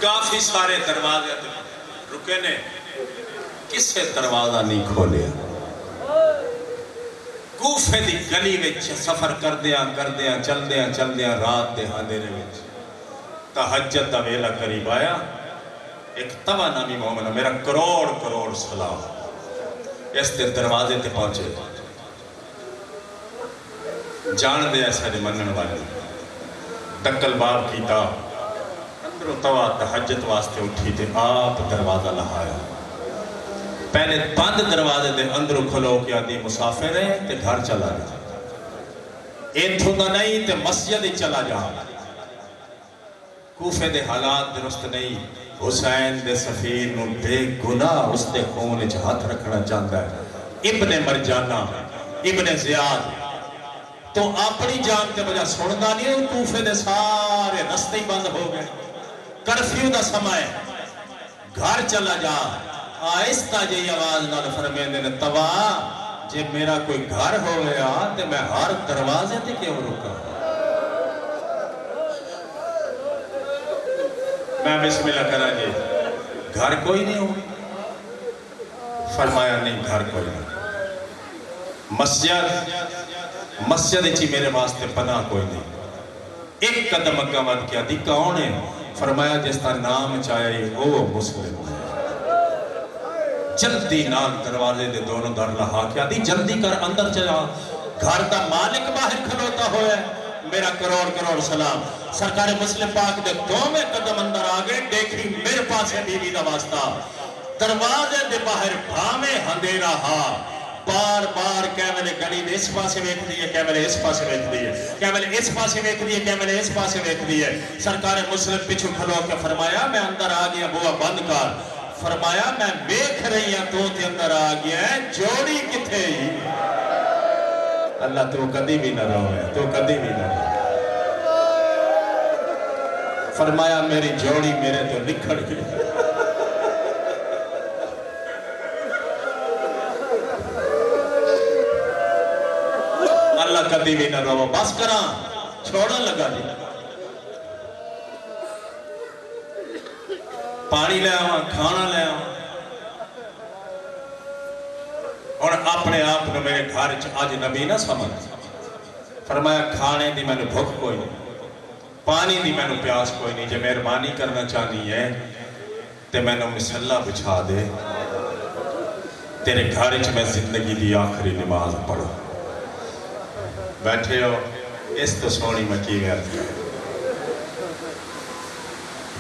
کافی سارے دروازے رکے نے، کسے دروازہ نہیں کھولیا، کوفے دی گلی وچ سفر کردیاں چلدیاں رات دے اندھیرے وچ تہجد دا ویلا قریب آیا، ایک توا نامی مومن، میرا کروڑ سلام، اس دے دروازے تے پہنچے جان دے ایسا دے منن والے دکل باب کیتا اندروں توا تحجت واسطے اٹھی تے آپ دروازہ لہایا پہلے بند دروازے دے اندروں کھلو کیا دی مسافر ہے تے گھر چلا جا ایتھوں دا نہیں تے مسجد ہی چلا جا کوفے دے حالات درست نہیں حسین دے سفیر نو بے گناہ اس دے خون اچ ہاتھ رکھنا چاہتا ہے ابن مرجانہ ابن زیاد تو اپنی جان تے وجہ سندا نہیں ہوں کوفے دے سارے رستے ہی بند ہو گئے کرفیو دا سمائے گھر چلا جا آہستہ جی آواز نال فرمیندے نے توا جے میرا کوئی گھر ہو گیا تے میں ہر دروازے تے کیوں رکا میں بسم اللہ کرا جی گھر کوئی نہیں ہو فرمایا نہیں گھر کوئی نہیں مسجد چی میرے واسطے پناہ کوئی نہیں ایک قدم اگا ود کیا دی کون ہے فرمایا جس کا نام چاہے وہ مسلم جلدی نال دروازے دے دونوں در لہا کیا دی جلدی کر اندر چلا گھر دا مالک باہر کھلوتا ہوئے میرا کروڑ سلام سرکار مسلم پاک دے دو میں قدم اندر آگئے دیکھی میرے پاس ہے بیوی دا واسطہ دروازے دے باہر بھامے ہندے رہا بار بار کیملے گلی دے اس پاسے ویکھ دیئے کیملے اس پاسے ویکھ دیئے کیملے اس پاسے ویکھ دیئے کیملے اس پاسے ویکھ دیئے سرکار مسلم پچھو کھلو کے فرمایا میں اندر آگیا بوا بند کر فرمایا میں بیکھ رہی ہوں تو تے اندر آگیا ہے جوڑی کتھے ہی اللہ تو کدی بھی نہ روئے تو کدی بھی نہ روئے فرمایا میری جوڑی میرے تو نکھڑ گئی اللہ کدی بھی نہ روئے بس کرا چھوڑا لگا دی پانی لے آواں کھانا لے آواں اور اپنے آپ نے میرے گھر آج نبی نہ سمجھ فرمایا کھانے دی میں نے بھوک کوئی نہیں پانی دی میں نے پیاس کوئی نہیں جو مہربانی کرنا چاہنی ہے تے میں نے مسلح بچھا دے تیرے گھر میں زندگی دی آخری نماز پڑھو بیٹھے ہو اس تو سونی مکی میں آتی ہے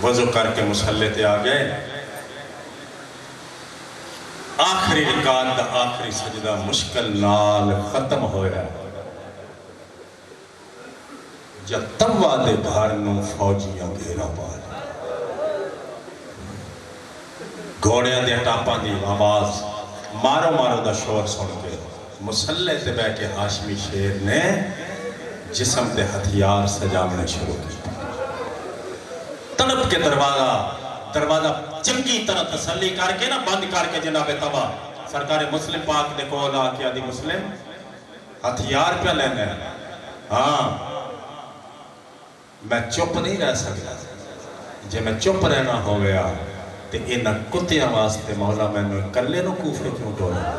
وضو کر کے مسلح تے آگئے آخری رکعت دا آخری سجدہ مشکل نال ختم ہویا جب توا دے گھر نو فوجیاں گھیرا پا گھوڑیاں دے ٹاپاں دی آواز مارو مارو دا شور سن کے مسلح تے بے کے ہاشمی شیر نے جسم تے ہتھیار سجامنے شروع کی تڑپ کے دروازہ چنگی طرح تسلی کر کے نا بند کر کے جناب تبا سرکار مسلم پاک نے کولا کیا دی مسلم ہتھیار پہ لینے ہاں میں چپ نہیں رہ سکتا جے میں چپ رہنا ہو گیا تو انہا کتیاں واسطے مولا میں نے کلے نو کوفے کیوں ڈولا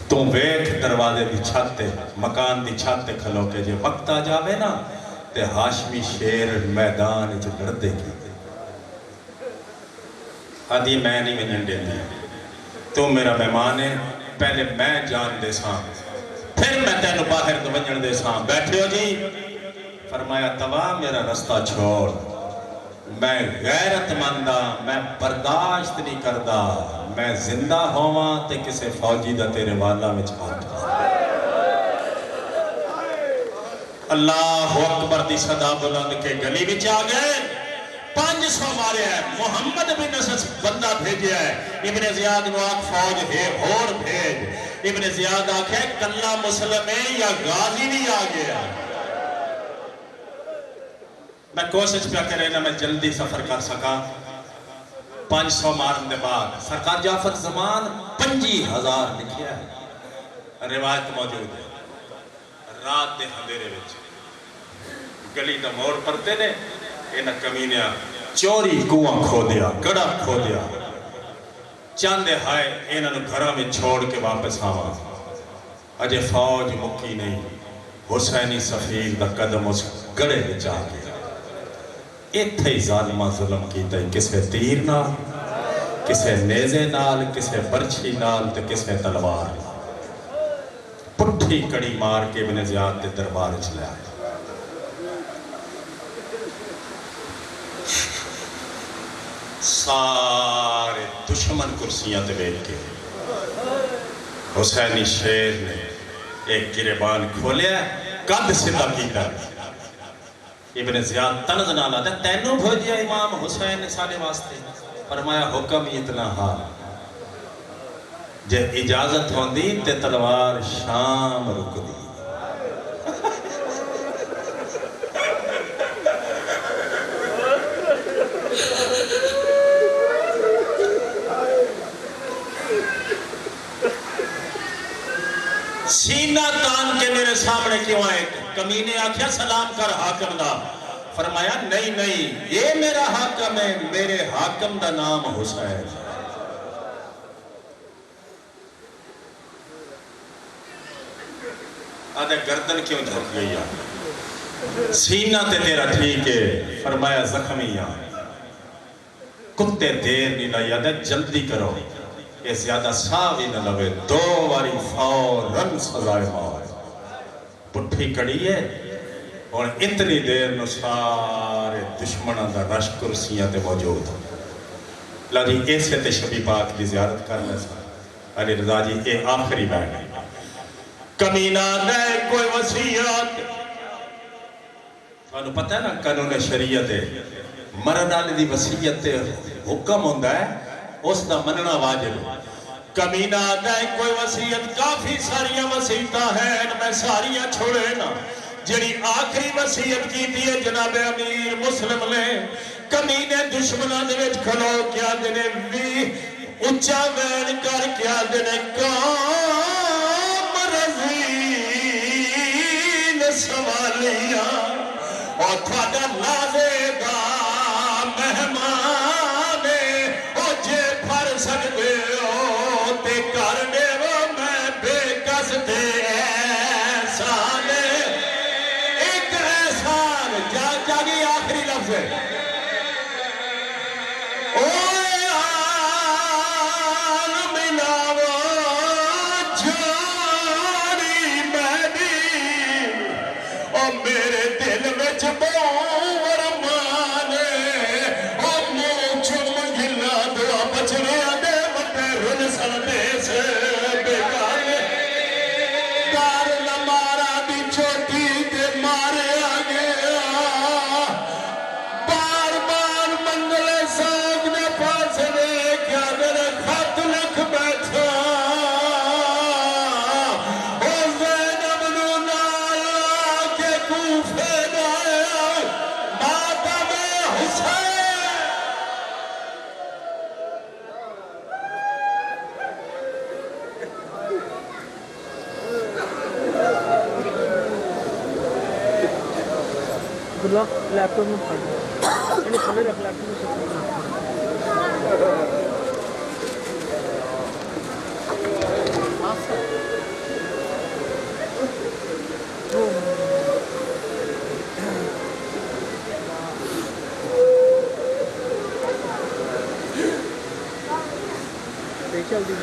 تم ویکھ دروازے دی چھاتے مکان دی چھاتے کھلو کے جے وقت آ جاوے نا تے ہاشمی شیر میدان جو لڑدے کی آدھی میں نہیں میں جنڈے دی تو میرا مہمان ہے پہلے میں جان دے ساں پھر میں تینو باہر دو بنجن دے ساں بیٹھے ہو جی فرمایا توا میرا رستہ چھوڑ میں غیرت مندہ میں برداشت نہیں کردہ میں زندہ ہوا تے کسے فوجی دا تیرے والا میں چھاٹا اللہ اکبر دی صدا بلند کے گلی بچ آ گئے 500 مارے ہیں محمد بن نصر بندہ بھیجیا ہے ابن زیاد نو آکھ فوج ہے اور بھیج ابن زیاد آکھے کلہ مسلم ہے یا غازی نہیں آ گیا میں کوشش پہ کرے نا میں جلدی سفر کر سکا 500 مارن دے بعد سرکار جعفر زمان 50,000 لکھیا ہے روایت موجود ہے رات دے ہندیرے وچ گلی دا موڑ پرتے نے انہا کمینیاں چوری کنواں کھو دیا گڑا کھو دیا چاندے ہائے انہا نو گھرہ میں چھوڑ کے واپس آواں اجے فوج مکی نہیں حسینی سفیر دا قدم اس گڑے بچا گیا اتھے ظالمہ ظلم کیتا ہے کسے تیر نہ کسے نیزے نال کسے برچھی نال تے کسے تلوار پٹھی کڑی مار کے ابن زیاد دے دربار چلیا سارے دشمن کرسیاں تے بیٹھ کے حسینی شیر نے ایک گریبان کھولیا قد سدھا کیتا ابن زیاد تنز نالا تھا تینوں بھوجیا امام حسین نے سارے واسطے فرمایا حکم ہی اتنا ہاں جب اجازت ہوندی تے تلوار شام رک دی سینہ تان کے میرے سامنے کیوں آئے کمینے آکھیا سلام کر حاکم دا فرمایا نہیں یہ میرا حاکم ہے میرے حاکم دا نام حسین آدھے گردن کیوں جھک گئی سینہ تے تیرا ٹھیک ہے فرمایا زخمیاں کتے دیر نہیں لائی آدھے جلدی کرو یہ زیادہ ساوی نہ لوے دو واری فوراً سزائے موت پٹھی کڑی ہے اور اتنی دیر نو سارے دشمنوں دا رش کرسیاں تے موجود لگی ایسے تے شبی پاک دی زیارت کرنے سے علی رضا جی اے آخری بیٹھ ہے کمینہ دے کوئی وسیعت تو پتہ ہے نا قانون شریعت ہے مرد آنے دی وسیعت حکم ہوندہ ہے اس دا مننا واجب کمینہ دے کوئی وسیعت کافی ساریاں وسیعتاں ہیں میں ساریاں چھوڑے نا جڑی آخری وسیعت کی دیئے جناب امیر مسلم نے کمینے دشمنہ دے وچ کھلو کیا دینے بھی اچھا وین کر کیا دینے کام رضین سوالیاں اور تھوڑا نازے گا مہمان او جے پھر سکتے ہو تے کرنے وہ میں بے کس دے احسان ایک احسان جاگی آخری لفظ ہے اوے آل ملاو جانی میری او میرے دل میں بور مانے او موچ مگلا دعا بچنے آدھے مٹے رن سردے سے بیگانے کار لمارا دی چھوٹی دے مارے آگے بار بار منگلے ساگ نے پاسنے کیا میرے خط لکھ بیٹھا او زینب نو نالا کے کوفے نایا ماتم حسین عبداللہ لیپ ٹاپ میں پڑھ یعنی کھانے رکھ لیپ ٹاپ میں چل دی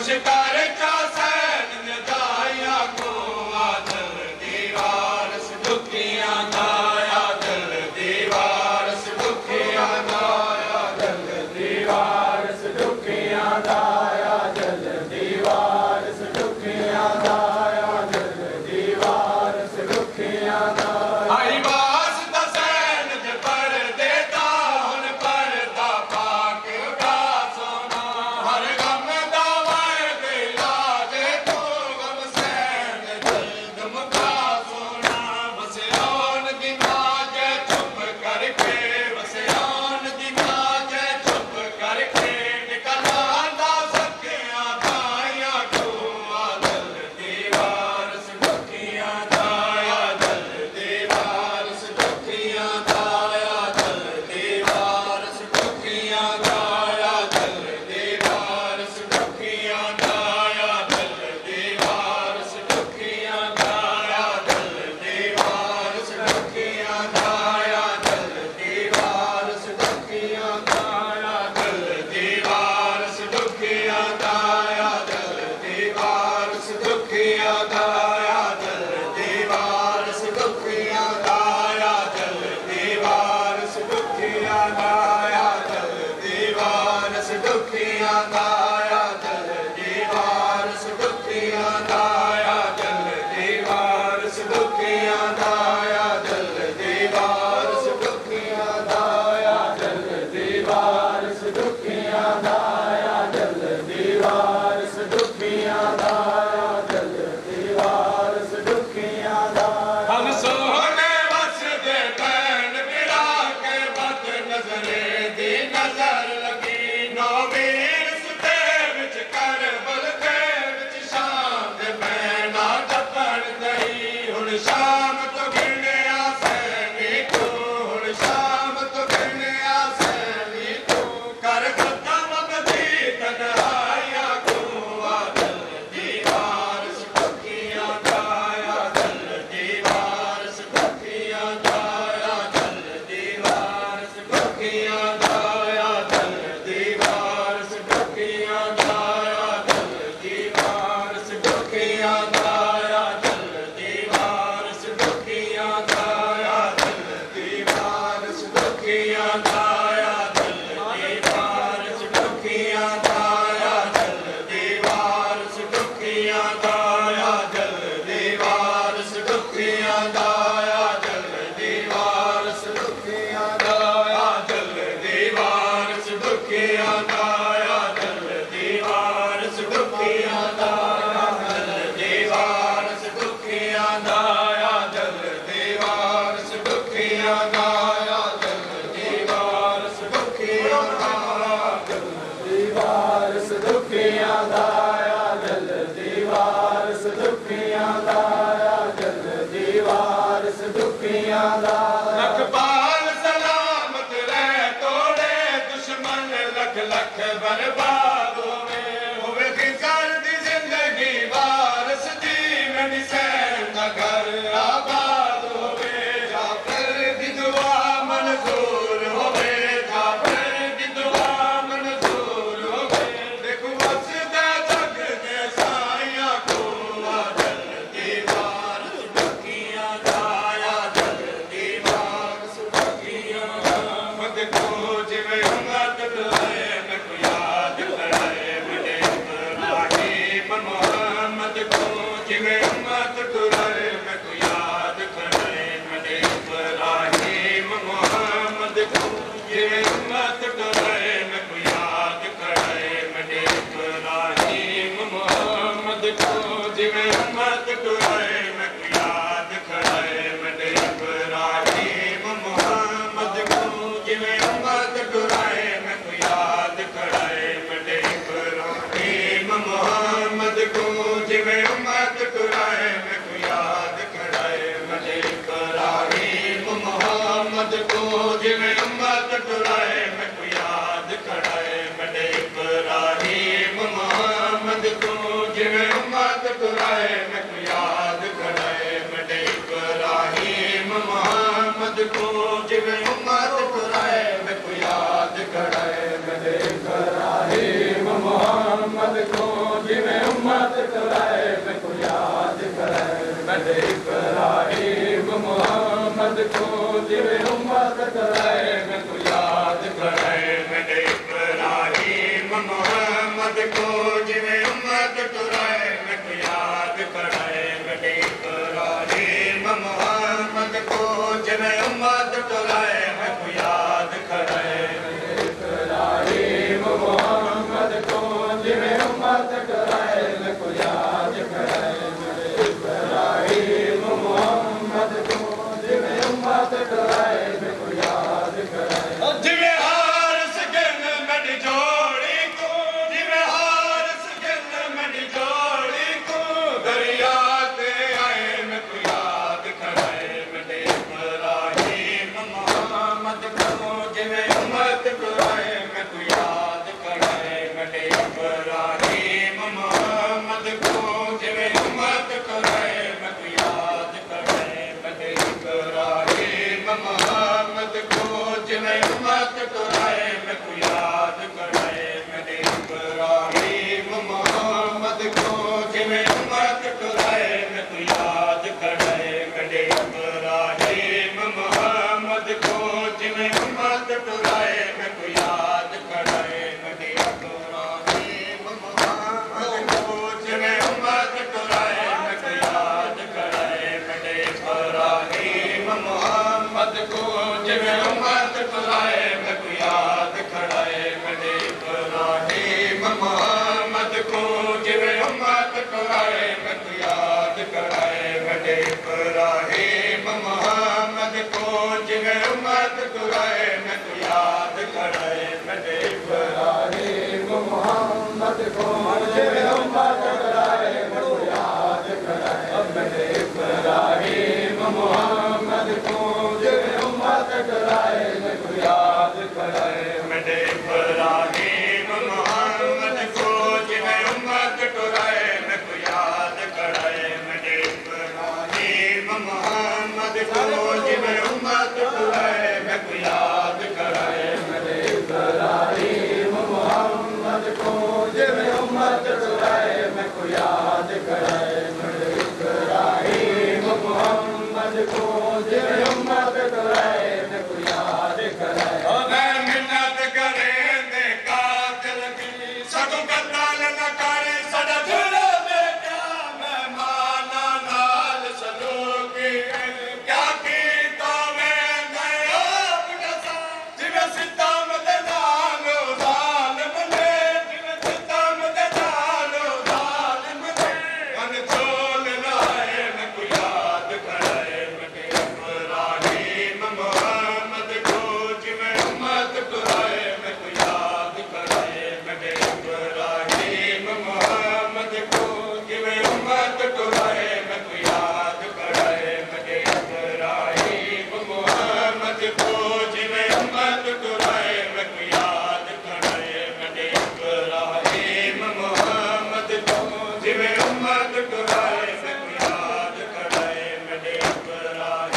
مشکار چاسین ندایا کو آدل دیوار سدکیاں دایا دل دیوار سدکیاں دایا دل دیوار سدکیاں دایا دل دیوار سدکیاں دایا دل دیوار سدکیاں دایا آئی باس دسین جے پر دیتا ہن پردہ پاک اٹھا سونا ہر غم دعوائے دلا دے تو غم سین جلد مکا سونا وسیان دی ماجے چپ کر کے وسیان دی ماجے چپ کر کے نکلا دا سکیاں دایا کو آدل دیوار سدکیاں دایا دل دیوار سدکیاں دایا دل دیوار سدکیاں دایا دل دیوار سدکیاں دایا دل دیوار سدکیاں دایا دل دیوار سدکیاں دایا دل دیوار سدکیاں دایا دل دیوار سدکیاں دایا دل دیوار سدکیاں دایا دل دیوار سدکیاں دایا دل دیوار سدکیاں دایا دل دیوار سدکیاں دایا دل دیوار سدکیاں دایا دل دیوار سدکیاں دایا دل دیوار سدکیاں دایا دل دیوار سدکیاں دایا دل دیوار سدکیاں دایا دل دیوار سدکیاں دایا ہم سونے بس دے پین ملا کے بد نظرے دی نظر لگی نو ویر ستے وچ کربل دے وچ شام دے پینا جپن دئی ہن شام تو گھنیا سینی تو ہن شام تو گھنیا سینی تو کر ختم بدی تنہائیاں کو آدل دیوار سدکیاں دایا دل دیوار سدکیاں دایا دل دیوار سدکیاں دایا دل دیوار سدکیاں دایا دل دیوار سدکیاں دایا دل دیوار سدکیاں دایا دل دیوار سدکیاں دایا دل دیوار سدکیاں دایا دل دیوار سدکیاں دایا دل دیوار سدکیاں دایا دل دیوار سدکیاں دایا دل دیوار سدکیاں دایا دل دیوار سدکیاں دایا دل دیوار سدکیاں دایا دل دیوار سدکیاں دایا دل دیوار سدکیاں دایا دل دیوار سدکیاں دایا دل دیوار سدکیاں دایا دل دیوار سدکیاں دایا اقبال سلامت رہ توڑے دشمن لکھ لکھ برباد ہوئے خزر دی زندگی وارث دی میں نسین دا گھر آباد ہوئے جعفر دی دعا منظور ہوئے جعفر دی دعا منظور ہوئے دیکھو وسدا جگ دے سائیاں کو آدل دیوار سدکیاں دایا دل دیوار سدکیاں مد کو جویں امت لائے میں کو یاد کرائے مجھے ابراہیم محمد کو جویں امت ٹرائے میں کو یاد کرائے مجھے ابراہیم محمد کو جویں امت ٹرائے میں کو یاد کرائے مجھے ابراہیم محمد کو جویں امت ٹرائے میں کو یاد کرائے مجھے ابراہیم محمد کو جویں امت ٹرائے میں کو یاد کرائے مجھے ابراہیم محمد کو جویں امت ٹرائے میں کو یاد کرائے مجھے ابراہیم محمد کو جویں امت ٹرائے میں کو یاد کرائے مجھے ابراہیم محمد کو جویں امت ٹرائے میں کو یاد کرائے مجھے ابراہیم محمد کو جویں امت ٹرائے میں کو یاد کرائے مجھے ابراہیم محمد کو جویں امت کرائے میں کو یاد کرائے میرے ابراہیم محمد کو جویں امت کرائے میں کو یاد کرائے میرے ابراہیم محمد کو جویں امت کرائے میں کو یاد کرائے میرے ابراہیم محمد کو جویں امت کرائے میں کو یاد کرائے ابراہیم محمد کو جویں امت کرائے میں کو یاد کرائے ابراہیم محمد کو جویں امت کرائے میں کو یاد کرائے جویں ہار سکن میں جوڑی کو جویں ہار سکن میں جوڑی کو دریا تے آئے میں کو یاد کرائے میرے ابراہیم محمد کو جویں امت کرائے میں کو یاد کرائے میرے ابراہیم محمد کو جویں امت کرائے میں کو یاد کرائے میرے ابراہیم محمد کو جویں امت کرائے میں کو یاد کرائے میرے ابراہیم محمد کو جویں امت کرائے میں کو یاد کرائے میرے ابراہیم محمد کو جویں امت کرائے میں کو یاد کرائے میرے ابراہیم محمد کو جویں امت کرائے میں کو یاد کرائے میرے ابراہیم محمد کو جویں امت کرائے میں کو یاد کرائے میرے ابراہیم محمد کو جویں امت کرائے میں کو یاد کرائے میرے ابراہیم محمد کو جویں امت کرائے میں کو یاد کرائے میرے ابراہیم محمد کو جویں امت کرائے میں کو یاد کرائے میرے ابراہیم محمد کو جویں امت کرائے میں کو یاد کرائے میرے ابراہیم محمد کو جویں امت کرائے میں کو یاد کرائے میرے ابراہیم محمد کو جویں امت کرائے میں کو یاد کرائے میرے ابراہیم محمد کو جویں امت کرائے میں کو یاد کرائے میرے ابراہیم محمد کو جویں امت کرائے میں کو یاد کرائے میں منت کرے دے قاتل کی سگو قتال نہ کرے سڑا جھڑا بیٹا میں مانا نال سلوکی کیا کیتا میں آپ دسا جویں ستم دے نالو ظالم نے جویں ستم دے نالو ظالم نے ان چول لائے میں کو یاد کرائے میرے ابراہیم محمد کو جویں امت کرائے میں کو یاد کرائے میرے ابراہیم محمد کو جویں امت کرائے میں کو یاد کرائے میرے ابراہیم محمد کو جویں امت کرائے میں کو یاد کرائے میرے ابراہیم محمد کو جویں امت کرائے میں کو یاد کرائے میرے ابراہیم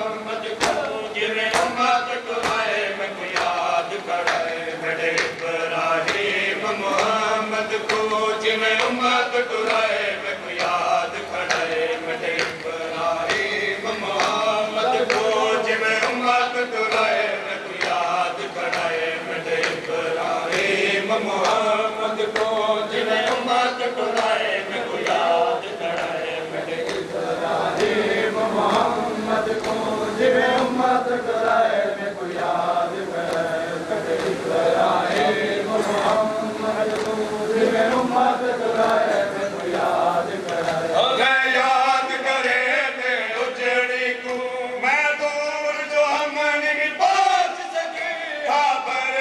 محمد کو جویں امت کرائے میں کو یاد کرائے میرے ابراہیم محمد کو جویں امت کرائے میں کو یاد کرائے میرے ابراہیم محمد کو جویں امت کرائے میں کو یاد کرائے میرے ابراہیم محمد کو جویں امت کرائے میں کو یاد کرائے میرے ابراہیم محمد کو جویں امت کرائے میں کو یاد کرائے میرے ابراہیم محمد کو جویں امت کرائے میں کو یاد کرائے میں یاد کرے تے اجڑی کو میں دور جو ہم نہیں پہنچ سکے خبر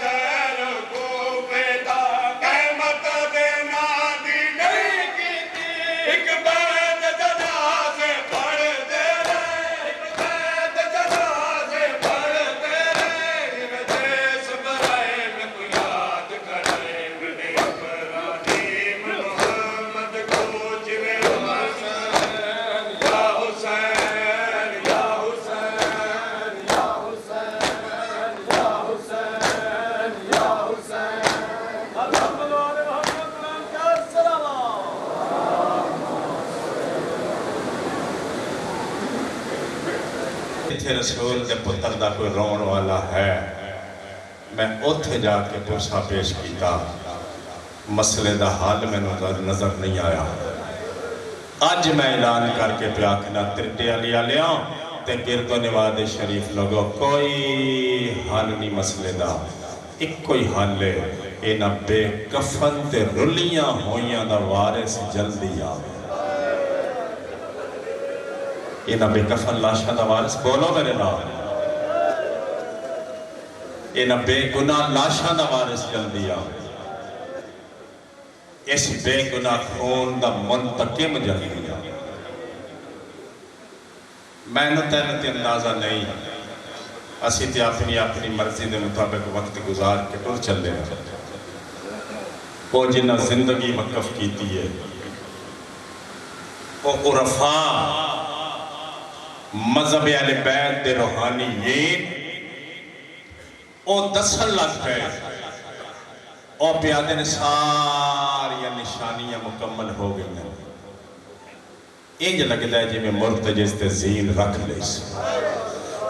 شہر کو بیٹا قیامت دینا دی نہیں کی تھی ایک بیت جنازے پڑھ دے رہے ایک بیت جنازے جتھے رسول دے پتر دا کوئی رون والا ہے میں اوتھے جا کے پرسا پیش کیتا مسئلے دا حال میں نظر نہیں آیا آج میں اعلان کر کے پیاکنا ترٹے علی آلیاں تے گرد و نواد شریف لوگو کوئی حال نہیں مسئلے دا ایک کوئی حال لے اینا بے کفن تے رلیاں ہویاں دا وارث جلدی آوے اینا بے کفن لاشا دا وارث بولو میرے نام اینا بے گناہ لاشا دا وارث جلدی آوے اس بے گناہ خون دا منتقم جلدی آوے میں نے تینتی اندازہ نہیں اسی تے اپنی مرضی دے مطابق وقت گزار کے ٹر چلے وہ جنہ زندگی وقف کیتی ہے وہ عرفاء مذہب اہل بیت دے روحانیین او دسل لگ گئے او پیادے نے ساری نشانیاں مکمل ہو گئی ہیں انج لگتا ہے جی میں مرتجز تے زین رکھ لے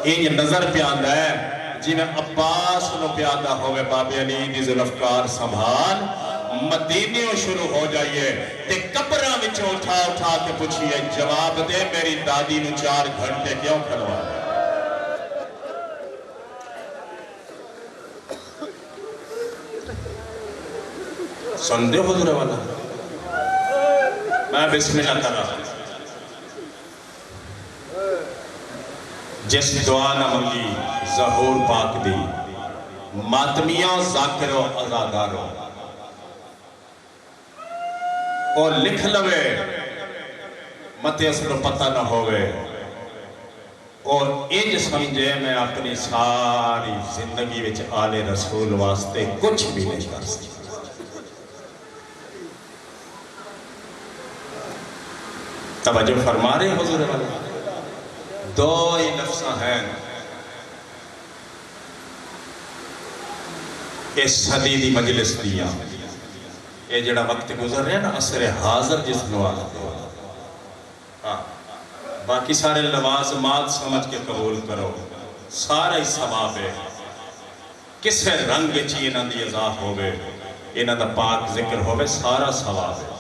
انج نظر پیادہ ہے جی میں عباس نو پیادہ ہوئے باب علی دی ذوالفقار سنبھال مدینیوں شروع ہو جائیے تے قبرہ وچ اٹھا کے پوچھئے جواب دے میری دادی نو 4 گھنٹے کیوں کھلوا سن دے حضور والا میں بسم اللہ کر رہا جس دعا نہ منگی ظہور پاک دی ماتمیاں ذاکروں ازاداروں اور لکھ لوے متے اس کو پتہ نہ ہوئے اور انج سمجھے میں اپنی ساری زندگی وچ آل رسول واسطے کچھ بھی نہیں کر سکتا توجہ فرما رہے ہیں حضور والا 2 ہی لفظاں ہیں اس صدی دی مجلس دیا یہ جڑا وقت گزر رہے ہیں نا عصر حاضر جس نواز باقی سارے لوازمات سمجھ کے قبول کرو سارا ہی ثواب ہے کسے رنگ چی انہاں دی اضاف ہوئے انہاں دا پاک ذکر ہوئے سارا ثواب ہے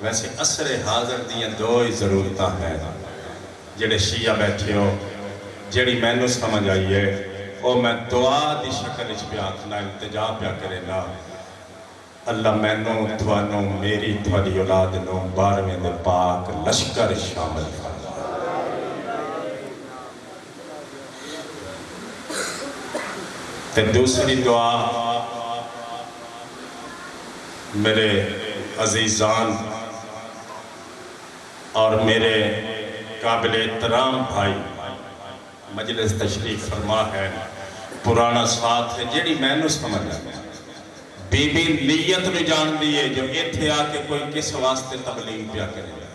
ویسے عصر حاضر دیاں 2 ہی ضرورتاں ہیں جڑے شیعہ بیٹھے ہو جڑی میں نے سمجھ آئیے او میں دعا دی شکل اچھ پہ آکھنا التجا پہ کرے نا اللہ میں نو توانو میری تھوڑی اولاد نو 12ویں دے پاک لشکر شامل فرما تے دوسری دعا میرے عزیزان اور میرے قابل احترام بھائی مجلس تشریف فرما ہے پرانا ساتھ ہے جیڑی میں نے سمجھ آیا بی بی نیت میں جان دیئے جو ایتھے آکے کوئی کس واسطے تبلیغ پیا کرے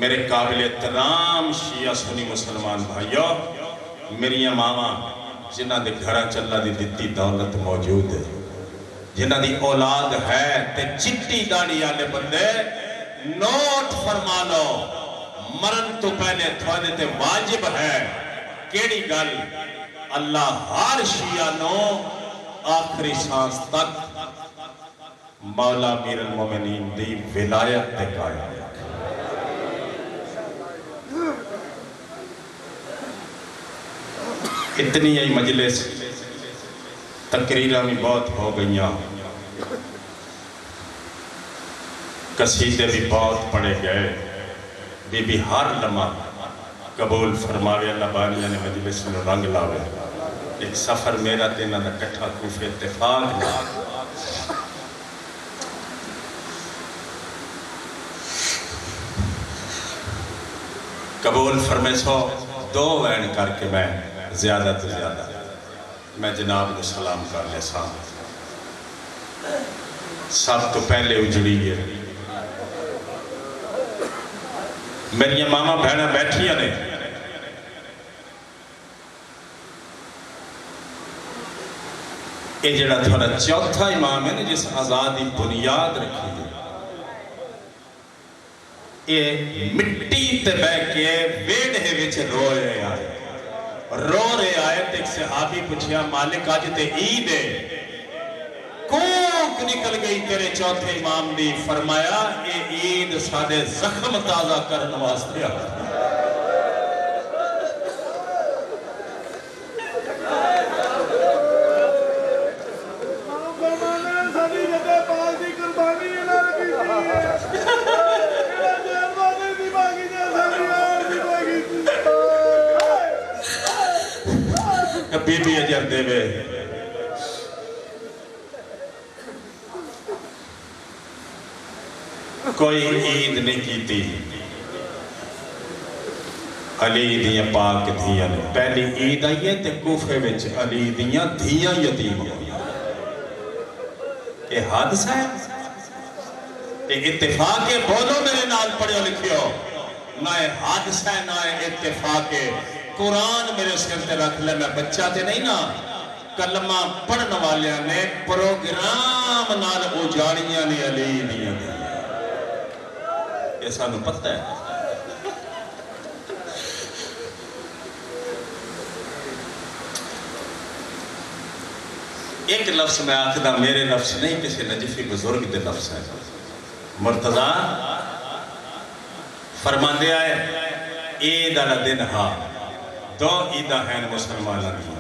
میرے قابل احترام شیعہ سنی مسلمان بھائیو میری ماما جنہ دے گھرہ چلا دی دیتی دولت موجود ہے جنہ دی اولاد ہے تے چٹی داڑی آلے بندے نوٹ فرما لو مرن تو پہلے تھوڑے تے واجب ہے کیڑی گل اللہ ہر شیعہ نو آخری سانس تک مولا امیر المومنین دی ولایت تے قائم اتنی ہی مجلس تقریرہ میں بہت ہو گئیاں قصیدے بھی بہت پڑے گئے بی بی ہر لمحہ قبول فرماوے اللہ بانیہ نے مجلس میں رنگ لاوے ایک سفر میرا تینا دا کٹھا کوف اتفاق نہ قبول فرمے سو 2 وین کر کے میں زیادہ تو زیادہ میں جناب نے سلام کر لے سام سب تو پہلے اجڑی ہے میری ماما بہنہ بیٹھیاں نے یہ جڑا تھوڑا چوتھا امام ہے نے جس آزادی بنیاد رکھی ہے یہ مٹی تے بہ کے ویڑھے وچ رو رہے آئے تے ایک صحابی پوچھیا مالک آج تے عید ہے کوک نکل گئی تیرے چوتھے امام دی فرمایا اے عید سادے زخم تازہ کرن واسطے آ بی بی اجر دے وے کوئی عید نہیں کیتی علی دیاں پاک دھیاں نے پہلی عید آئی ہے تے کوفے وچ علی دیاں دھیاں یتیم ہوئی کہ حادثہ ہے کہ اتفاق ہے بولو میرے نال پڑھو لکھیو نہ حادثہ ہے نہ اتفاق ہے قرآن میرے سر تے رکھ لے میں بچہ تے نہیں نا کلمہ پڑھن والیاں نے پروگرام نال اجاڑیاں نے علی دیاں یہ سانو پتہ ہے ایک لفظ میں آخدہ میرے لفظ نہیں کسی نجفی بزرگ دے لفظ ہے مرتضیٰ فرمان دیا ہے عید علی دن ہاں دو عیدہ ہیں مسلمانہ کی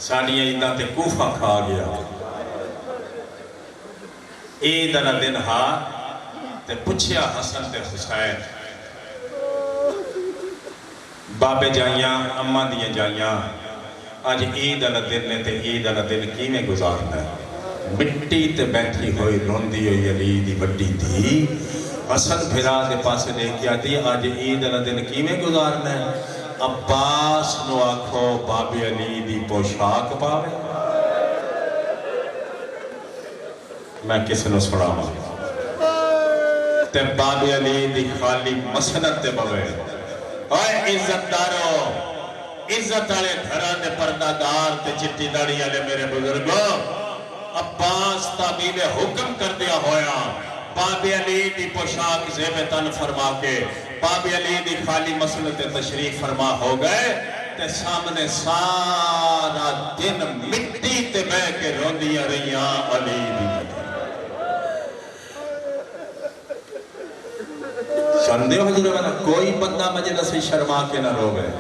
سانیہ عیدہ تے کوفہ کھا گیا عید علی دن ہاں تے پچھیا حسن تے حسین بابے جائیاں اممہ دیاں جائیاں آج عید علی دن نے تے عید علی دن کی میں گزارنا ہے مٹی تے بیٹھی ہوئی روندی ہوئی علی دی بڑی تھی حسن پھرا دے پاسے لے کیا دی آج عید علی دن کی میں گزارنا ہے عباس نو آکھو بابے علی دی پوشاک پاوے میں کس نو سڑا ماں تے بابے علی دی خالی مسنت تے بوے اوے عزت دارو عزت آلے گھران دے پردہ دار تے چٹی داڑی آلے میرے بزرگوں عباس تعبیب حکم کر دیا ہویا بابے علی دی پوشاک زیب تن فرما کے بابے علی دی خالی مسلط تشریف فرما ہو گئے تے سامنے سارا دن مٹی تے بے کے روندیاں رہیاں علی دی شاندے ہو حضور والا کوئی بندہ مجلس شرما کے نہ رو گئے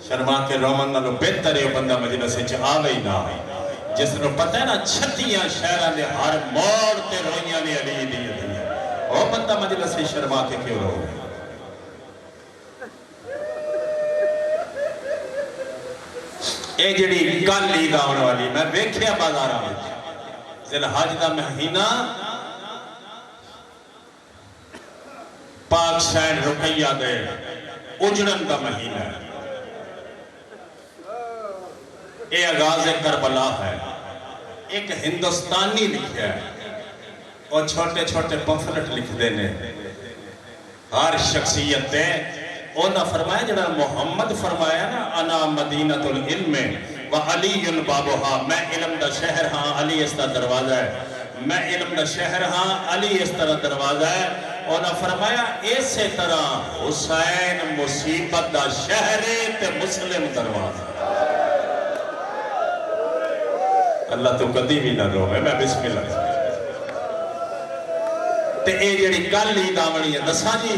شرما کے رومن نہ لو بہتر ہے بندہ مجلس آوے ہی نہ جس نے پتہ ہے نا چھتیاں شہران دے ہر موڑ تے روئیاں نے علی دی وہ بندہ مجلس شرما کے کیوں رو گئے اے جڑی کل عید آنے والی میں ویکھیا بازاراں وچ ذی الحج دا مہینہ پاک شہر رقیہ دے اجڑن دا مہینہ ہے اے آغاز کربلا ہے ایک ہندوستانی لکھیا ہے اور چھوٹے چھوٹے پمفلٹ لکھ دینے ہر شخصیت تے اونا فرمایا جنہا محمد فرمایا نا انا مدینۃ العلم و علی بابوہا میں علم دا شہر ہاں علی اس دا دروازہ ہے میں علم دا شہر ہاں علی اس طرح دروازہ ہے اونا فرمایا اسی طرح حسین مصیبت دا شہر تے مسلم دروازہ اللہ تو کدی بھی نہ رو میں بسم اللہ تے اے جڑی کل عید آونی ہے دساں جی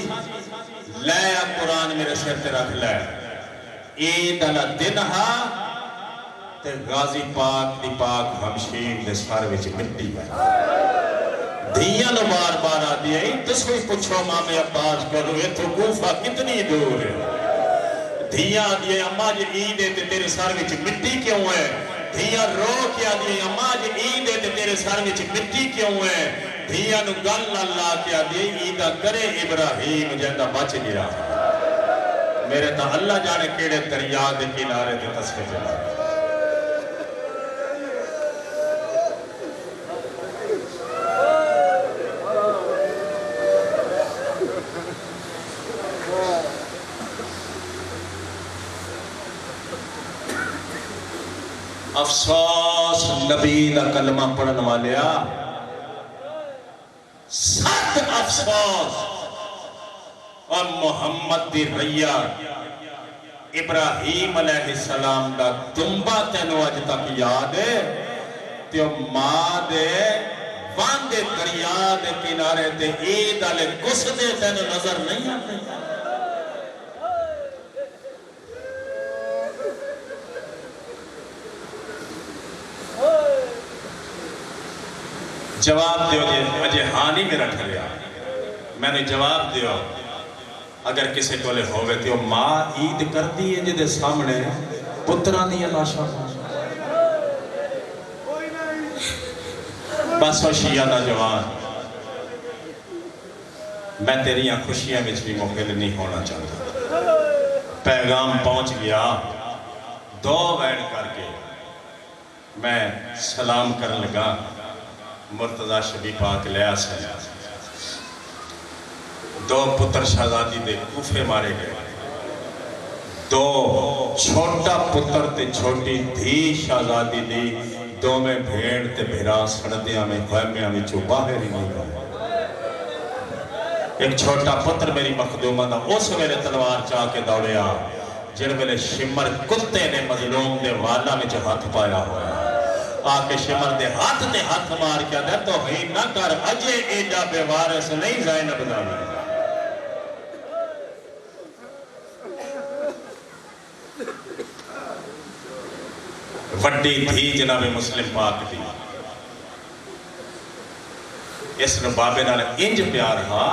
لیا قرآن میرے سر تے رکھ لے عید علی دن ہا تے غازی پاک دی پاک ہمشیر دے سار وچ مٹی ہے دھیاں نو بار بار آ دیا تس کوئی پوچھو مامے عباس کرو یہ تو کوفہ کتنی دور ہے دھیاں آ دیا اماں جی عید ہے تے تیرے سار وچ مٹی کیوں ہے دھیاں رو کیا دیا اماں جی عید ہے تے تیرے سار وچ مٹی کیوں ہے دھیاں نو گل اللہ کیا دیا عیدہ کرے ابراہیم جندہ بچ گیا میرے تا اللہ جانے کیڑے دریا دے کنارے تے تصفے جلا افسوس نبی دا کلمہ پڑھن والیا سات افسوس اور محمد دی ریا ابراہیم علیہ السلام دا دنبا تینو اج تک یاد ہے تیو ماں دے واندے دریا دے کنارے تے عید والے گسدے تینو نظر نہیں آتے جواب دیو جی اجے ہاں نہیں میرا ٹھریا میں نے جواب دیو اگر کسی کو لے ہوئے تو ماں عید کر دی ہے جدے سامنے پتران دیا لاشا بس و شیعہ دا جوان میں تیری خوشیاں میں بھی مقبل نہیں ہونا چاہتا پیغام پہنچ گیا دو ویڈ کر کے میں سلام کرنے لگا مرتضی شبی پاک لیا سے دو پتر شہزادی دے کوفے مارے گئے دو چھوٹا پتر تے چھوٹی دھی شہزادی دی دو میں بھیڑ تے بھیرا سڑدیاں میں خیمیاں میں چو باہر ہی نہیں گئے ایک چھوٹا پتر میری مخدومہ دا اس میرے تلوار چاہ کے دوڑیا جن میرے شمر کتے نے مظلوم دے والا میں جو ہاتھ پایا ہوا آکے شمر دے ہاتھ مار کیا دے تو ہی نہ کر اجے ایجا بے وارث نہیں زینب داوی وڈی تھی جناب مسلم پاک دی اس نے بابے نال انج پیار ہا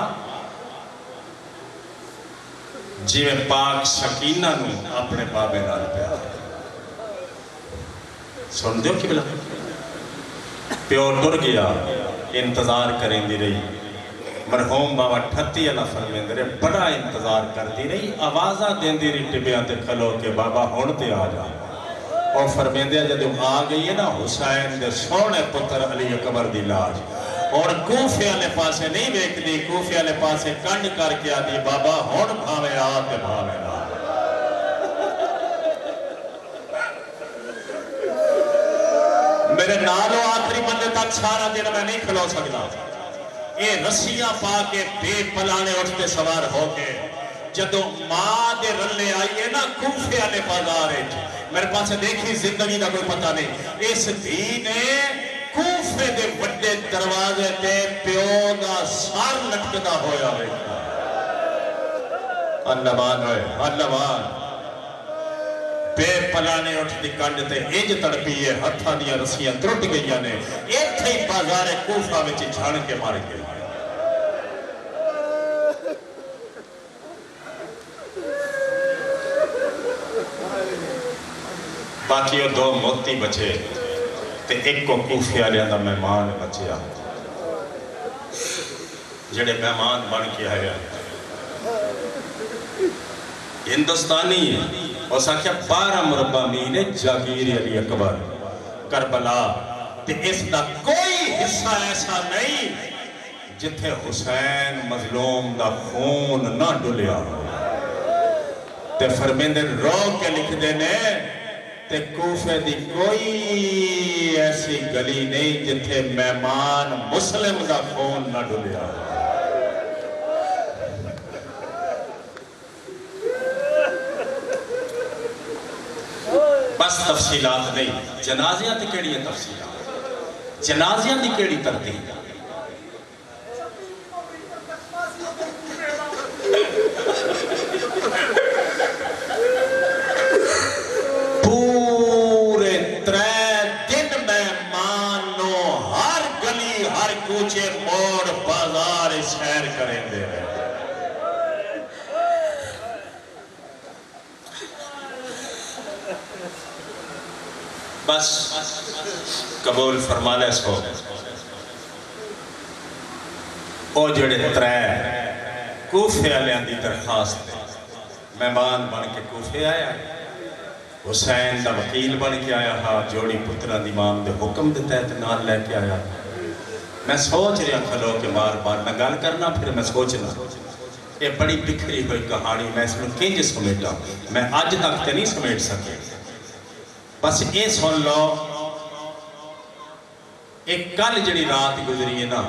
جی میں پاک سکینہ نو اپنے بابے نال پیار سن دیو کی بلا پیو ڈر گیا انتظار کریں دی رہی مرحوم بابا ٹھتی اللہ فرمین دے رہے بڑا انتظار کر دی رہی آوازہ دین دی رہی ٹبیاں تے کھلو کے بابا ہونتے آ جا اور فرمین دیا جب آ گئی ہے نا حسین دے سونے پتر علی اکبر دی لاج اور کوفے والے پاسے نہیں ویک دی کوفے والے پاسے کنڈ کر کے آدھی بابا ہون بھاوے آتے بھاوے نا میرے نالو آخری بندے تک سارا دن میں نہیں کھلو سکتا یہ رسیاں پا کے بے پلانے اٹھتے سوار ہو کے جدو ماں دے رلے آئیے نا کوفے والے بازار میرے پاس دیکھی زندگی کا کوئی پتہ نہیں اس دھی نے کوفے دے بڑے دروازے تے پیو دا سار لٹکدا ہویا ہوئے اللہ مان ہوئے اللہ مان بے پلانے اٹھتی کنڈ تے انج تڑپی ہے ہتھاں دیا رسیاں ترٹ گئیاں نے ایتھے ہی بازار کوفہ وچ جھاڑ کے مار گئے باقی وہ دو موتی بچے تے ایک کو کوفے والے دا مہمان بچیا جڑے مہمان بن کے آیا ہندوستانی ہے اور ساکھیا 12 مربع میل جاگیر علی اکبر کربلا تے اس دا کوئی حصہ ایسا نہیں جتھے حسین مظلوم دا خون نہ ڈلیا تے فرمیندے رو کے لکھ دینے تے کوفے دی کوئی ایسی گلی نہیں جتھے مہمان مسلم دا خون نہ ڈلیا بس تفصیلات نہیں جنازیاں تے کیڑی ہے تفصیلات جنازیاں دی کیڑی ترتیب پورے 3 دن مہمانوں ہر گلی ہر کوچے موڑ بازار سیر کریں دے رہے بس قبول فرما لے سو او جڑے 3 کوفے والے دی درخواست مہمان بن کے کوفے آیا حسین دا وکیل بن کے آیا ہاں جوڑی پتران امام دے حکم دے تحت نال لے کے آیا میں سوچ رہا کھلو کے بار بار میں گل کرنا پھر میں سوچنا یہ بڑی بکھری ہوئی کہانی میں اس میں کنج سمیٹا میں آج تک تے نہیں سمیٹ سکے بس یہ سن لو ایک کل جڑی رات گزری ہے نا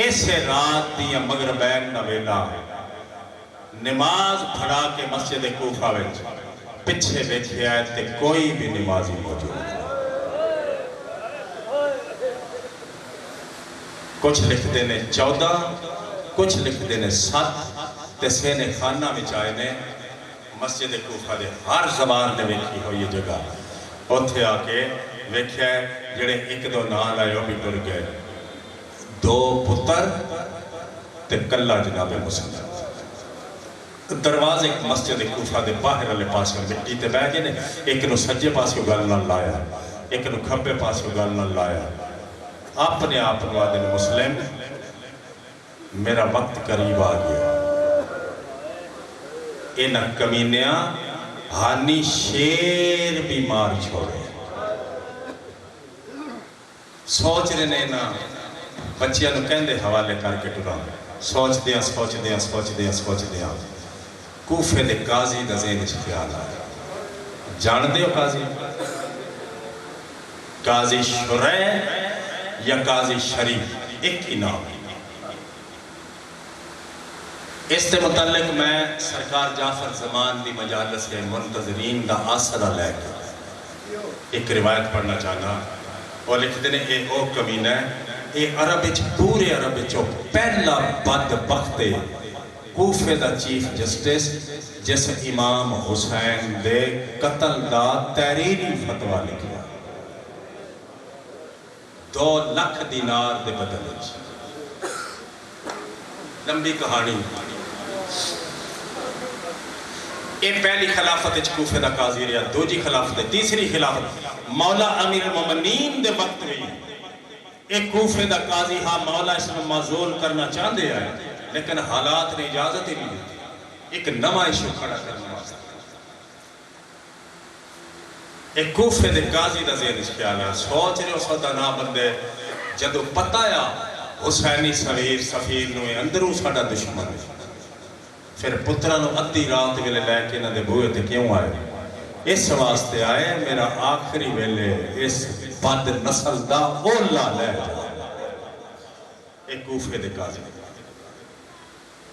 اسے رات دیا مغربین دا ویلا نماز پڑھا کے مسجد کوفہ وچ پچھے بیٹھے آئے تے کوئی بھی نمازی موجود نہیں۔ کچھ لکھ دینے 14 کچھ لکھ دینے 7 تے سینے خانہ میں چاہے نے مسجد کوفہ دے ہر زبان نے ویکھی ہو یہ جگہ اتھے آکے ویکھیا ہے جڑے ایک دو نال آئے ہو بھی ٹر گئے 2 پتر تے کلہ جناب مسلم دروازے مسجد کوفہ دے باہر والے پاسوں مٹی تے بہ گئے نے ایک نو سجے پاسوں گل نہ لایا ایک نو کھبے پاسوں گل نہ لایا اپنے آپ کو آدھے مسلم میرا وقت قریب آ گیا انہ کمینیاں ہانی شیر بھی مار چھوڑے سوچ رہے نے نا بچیاں نو کہندے حوالے کر کے ٹران سوچ دیاں کوفے دے قاضی دا ذہن وچ خیال آیا جان دے ہو قاضی شریح یا قاضی شریف ایک ہی نام اس سے متعلق میں سرکار جعفر زمان دی مجالس کے منتظرین دا آسرہ لے کے ایک روایت پڑھنا چاہنا اور لکھ دینے اے او کمینہ ہے اے عرب اچھ پورے عرب اچھو پہلا بدبخت کوفے دا چیف جسٹس جس امام حسین دے قتل دا تحریری فتوہ لکھیا 2 لاکھ دینار دے بدل لمبی کہانی اے پہلی خلافت کوفے دا قاضی رہا دوجی خلافت تیسری خلافت مولا امیر المومنین دے وقت ہوئی ایک کوفے دا قاضی ہاں مولا اس میں معزول کرنا چاہتے آئے لیکن حالات نے اجازت ہی نہیں دیتی ایک نواں ایشو کھڑا کرنا واسطے ایک کوفے دے قاضی دا ذہن اس خیال ہے سوچ رہے ہو سودا نا بندے جدو پتہ یا حسینی سفیر نوے اندروں ساڑا دشمن پھر پترانو ادھی رات ویلے لے کے نہ دے بوئے تھے کیوں آئے اس واسطے آئے میرا آخری ویلے اس بد نسل دا اولا لے جائے ایک کوفے دے قاضی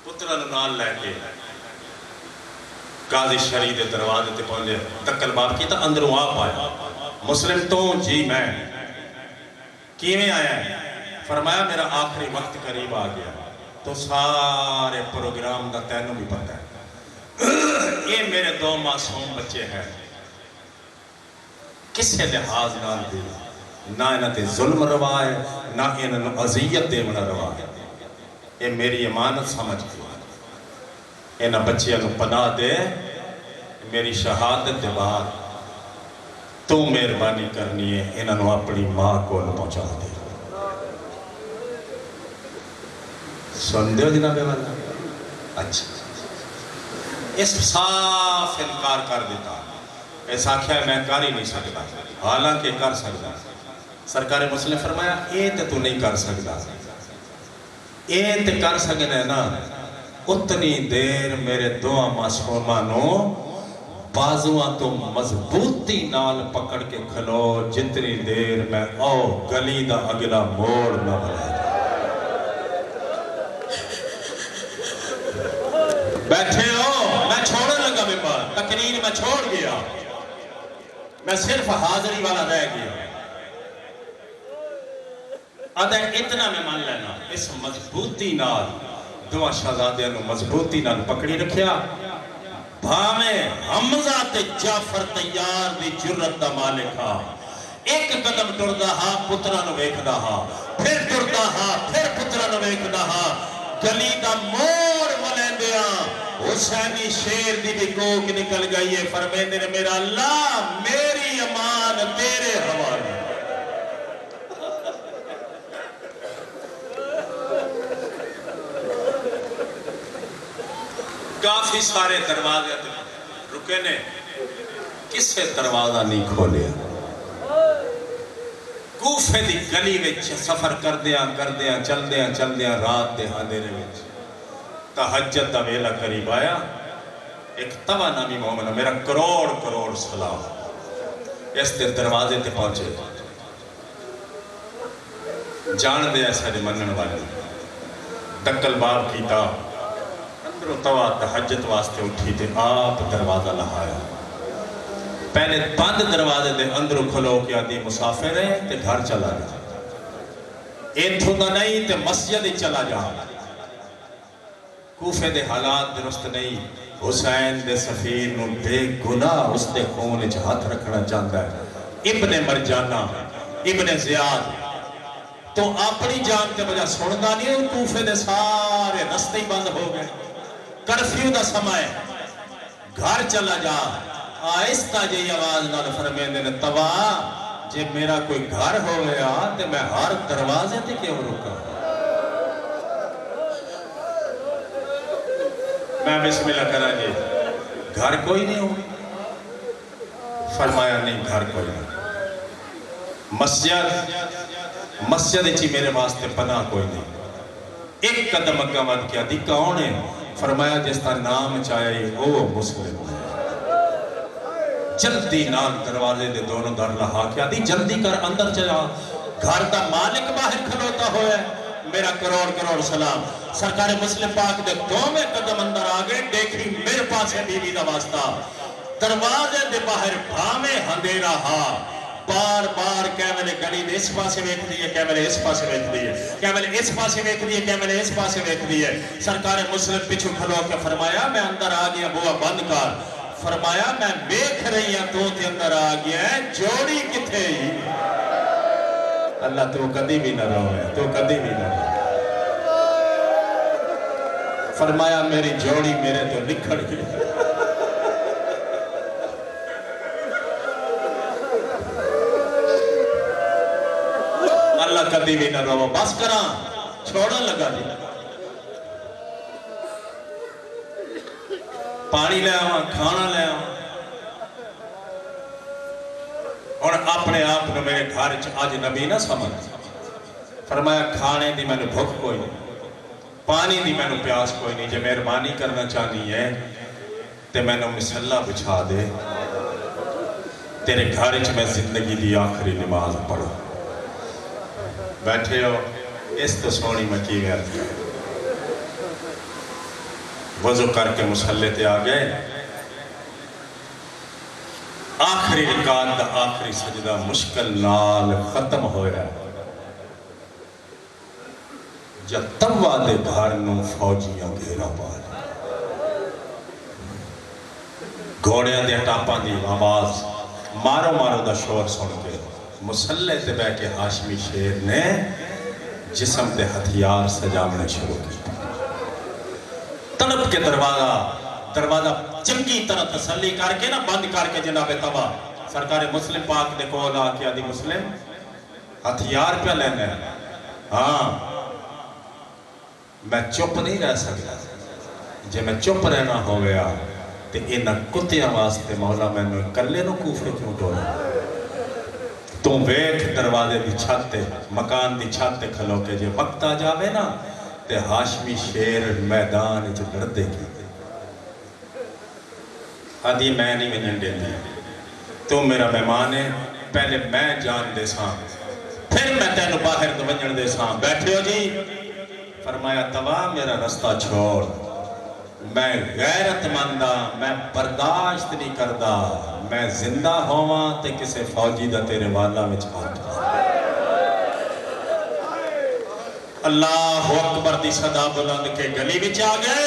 پترانو نال لے کے قاضی شریع دے دروازے تے پہنچے تکل باب کی تا اندروں آپ آیا مسلم تو جی میں کیویں آیا ہے فرمایا میرا آخری وقت قریب آ گیا تو سارے پروگرام دا تینوں بھی پتہ ہے یہ میرے 2 معصوم بچے ہیں کسے لحاظ نہ دے نہ انہاں تے ظلم روا ہے نہ انہاں اذیت دے منا روا ہے یہ میری امانت سمجھ گئی انہاں بچیاں نو پناہ دے میری شہادت دے بعد تو مہربانی کرنی ہے انہاں نو اپنی ماں کو پہنچا دے سن دے ہو جناب والا اچھا اس صاف انکار کر دیتا ایسا آکھیا ہے میں کر ہی نہیں سکتا حالانکہ کر سکتا سرکار مسلم فرمایا اے تے تو نہیں کر سکتا اے تے کر سکنے نا اتنی دیر میرے 2 معصومانو بازوان تو مضبوطی نال پکڑ کے کھلو جتنی دیر میں او گلی دا اگلا موڑ نہ بنا جائے بیٹھے ہو میں چھوڑنے لگا ممبر تقریر میں چھوڑ گیا میں صرف حاضری والا رہ گیا آدھے اتنا میں مان لینا اس مضبوطی نال 2 شہزادیاں نو مضبوطی نال پکڑی رکھیا بھامے حمزہ تے جعفر تیار دی جرت دا مالک ہا ایک قدم ٹردا ہا پترا نو ویکھدا ہا پھر ٹردا ہا پھر پترا نو ویکھدا ہا گلی دا موڑ ملیندیا حسینی شیر دی بھی کوک نکل گئی ہے فرمیندے نے میرا اللہ میری امان تیرے حوالے کافی سارے دروازے رکے نے کسے دروازہ نہیں کھولیا کوفے دی گلی وچ سفر کردیاں چلدیاں رات دے اندھیرے وچ تہجد دا ویلا قریب آیا ایک توا نامی مومن میرا کروڑ سلام اس دے دروازے تے پہنچے جان دے ایسا دے منن والے دکل باب کیتا اندروں توا تہجد واسطے اٹھی تے آپ دروازہ لہایا پہلے بند دروازے دے اندروں کھلو کے آدھی مسافر ہے تے گھر چلا جا اینتھوں دا نہیں تے مسجد چلا جا کوفے دے حالات درست نہیں حسین دے سفیر نو بے گناہ اس دے خون اچھ ہاتھ رکھنا چاہتا ہے ابن مرجانہ ابن زیاد تو اپنی جان کے بجا سننا نہیں ہے کوفے دے سارے رستے ہی بند ہو گئے کرفیو دا سمائے گھر چلا جا آہستہ جی آواز نال فرمیندے نے توا جے میرا کوئی گھر ہو گیا تے میں ہر دروازے تے کیوں رکا میں بسم اللہ کرا جی گھر کوئی نہیں ہو فرمایا نہیں گھر کوئی نہیں مسجد چی میرے واسطے پناہ کوئی نہیں ایک قدم اگا مد کیا دی کون ہے فرمایا جس تا نام چاہے وہ مسلم ہے جلدی نام دروازے دے دونوں در لہا کیا دی جلدی کر اندر چلا گھر دا مالک باہر کھلوتا ہوئے میرا کروڑ سلام سرکار مسلم پاک دے دو میں قدم اندر آگے دیکھی میرے پاس ہے بی بی دا واسطہ دروازے دے باہر بھامے ہندے رہا بار بار کیملے گلی دے اس پاسے ویکھ دیئے کیملے اس پاسے ویکھ دیئے کیملے اس پاسے ویکھ دیئے کیملے اس پاسے ویکھ دیئے سرکار مسلم پچھو کھلو کے فرمایا میں اندر آگیا بوا بند کر فرمایا میں بیکھ رہی ہوں تو تے اندر آگیا ہے جوڑی کتھے ہی اللہ تو کدی بھی نہ روئے تو کدی بھی نہ روئے فرمایا میری جوڑی میرے تو نکھڑ گئی اللہ کدی بھی نہ رو بس کرا چھوڑا لگا دی پانی لے آواں کھانا لے آواں اور اپنے آپ نے میرے گھر آج نبی نہ سمجھ فرمایا کھانے دی میں نے بھوک کوئی نہیں پانی دی میں نے پیاس کوئی نہیں جے مہربانی کرنا چاہنی ہے تے میں نے مسلح بچھا دے تیرے گھر میں زندگی دی آخری نماز پڑھو بیٹھے ہو اس تو سونی مکی میں آتی ہے وضو کر کے مسلح تے آگئے آخری رکعت دا آخری سجدہ مشکل نال ختم ہویا جب توا دے گھر نو فوجیاں گھیرا پائے گھوڑیاں دے ٹاپاں دی آواز مارو دا شور سن کے مسلح تے بے کے ہاشمی شیر نے جسم دے ہتھیار سجامنے شروع کی تڑپ کے دروازہ چنگی طرح تسلی کر کے نا بند کر کے جناب توا سرکار مسلم پاک دے کول آ کے آدھی مسلم ہتھیار پہ لینے ہاں میں چپ نہیں رہ سکتا جے میں چپ رہنا ہو گیا تے انہاں کتیاں واسطے مولا میں نے کلے نو کوفے کیوں ڈولا تو ویکھ دروازے دی چھت مکان دی چھت کھلو کے جے وقت آ جاوے نا تے ہاشمی شیر میدان وچ لڑ دے گی آدھی میں نہیں ونجن دے دی تو میرا مہمان ہے پہلے میں جان دے ساں پھر میں تینو باہر دو ونجن دے ساں بیٹھے ہو جی فرمایا توا میرا رستہ چھوڑ میں غیرت مندہ میں برداشت نہیں کردہ میں زندہ ہوا تے کسے فوجی دا تیرے والا میں چھاتا اللہ اکبر دی صدا بلند کے گلی بچ آ گئے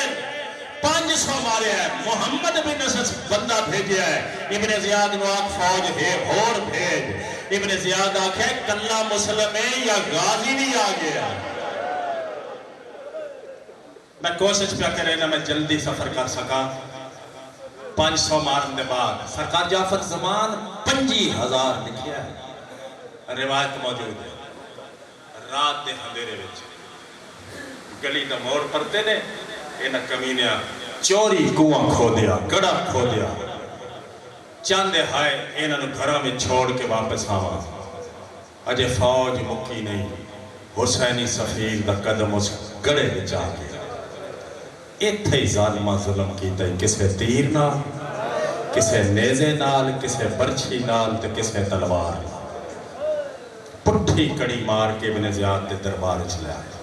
500 مارے ہیں محمد بن نصر بندہ بھیجیا ہے ابن زیاد نو آگ فوج ہے اور بھیج ابن زیاد آکھے کلہ مسلم ہے یا غازی بھی آ گیا میں کوشش پہ کرے نا میں جلدی سفر کر سکا 500 مارن دے بعد سرکار جعفر زمان 25,000 لکھیا ہے روایت موجود ہے رات دے اندھیرے وچ گلی دا موڑ پرتے نے انہاں کمینیاں چوری کنواں کھو دیا گڑا کھو دیا چاندے ہائے انہاں نو گھراں میں چھوڑ کے واپس آواں اجے فوج مکی نہیں حسینی سفیر دا قدم اس گڑے وچ آ گیا ایتھے ظالمہ ظلم کیتا ہے کسے تیر نال کسے نیزے نال کسے برچھی نال تے کسے تلوار پٹھی کڑی مار کے ابن زیاد دے دربار چلے آئے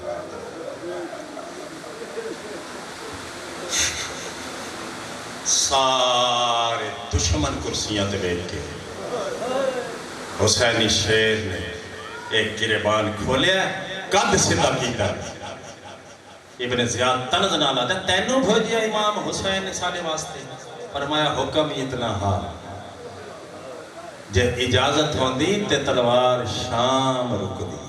سارے دشمن کرسیاں تے بیٹھ کے حسینی شیر نے ایک گریبان کھولیا قد سدھا کیتا ابن زیاد تنز نالا تھا تینوں بھیجیا امام حسین نے سارے واسطے فرمایا حکم اتنا ہاں جے اجازت ہوندی تے تلوار شام رک دی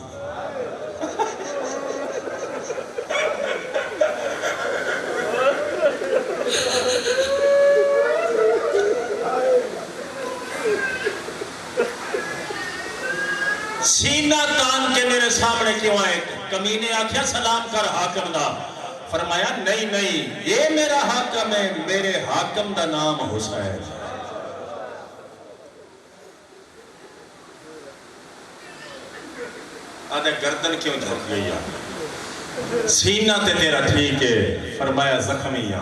سینہ تان کے میرے سامنے کیوں آئے کمینے آکھیا سلام کر حاکم دا فرمایا نہیں نہیں یہ میرا حاکم ہے میرے حاکم دا نام حسین آدھے گردن کیوں جھک گئی سینہ تے تیرا ٹھیک ہے فرمایا زخمیاں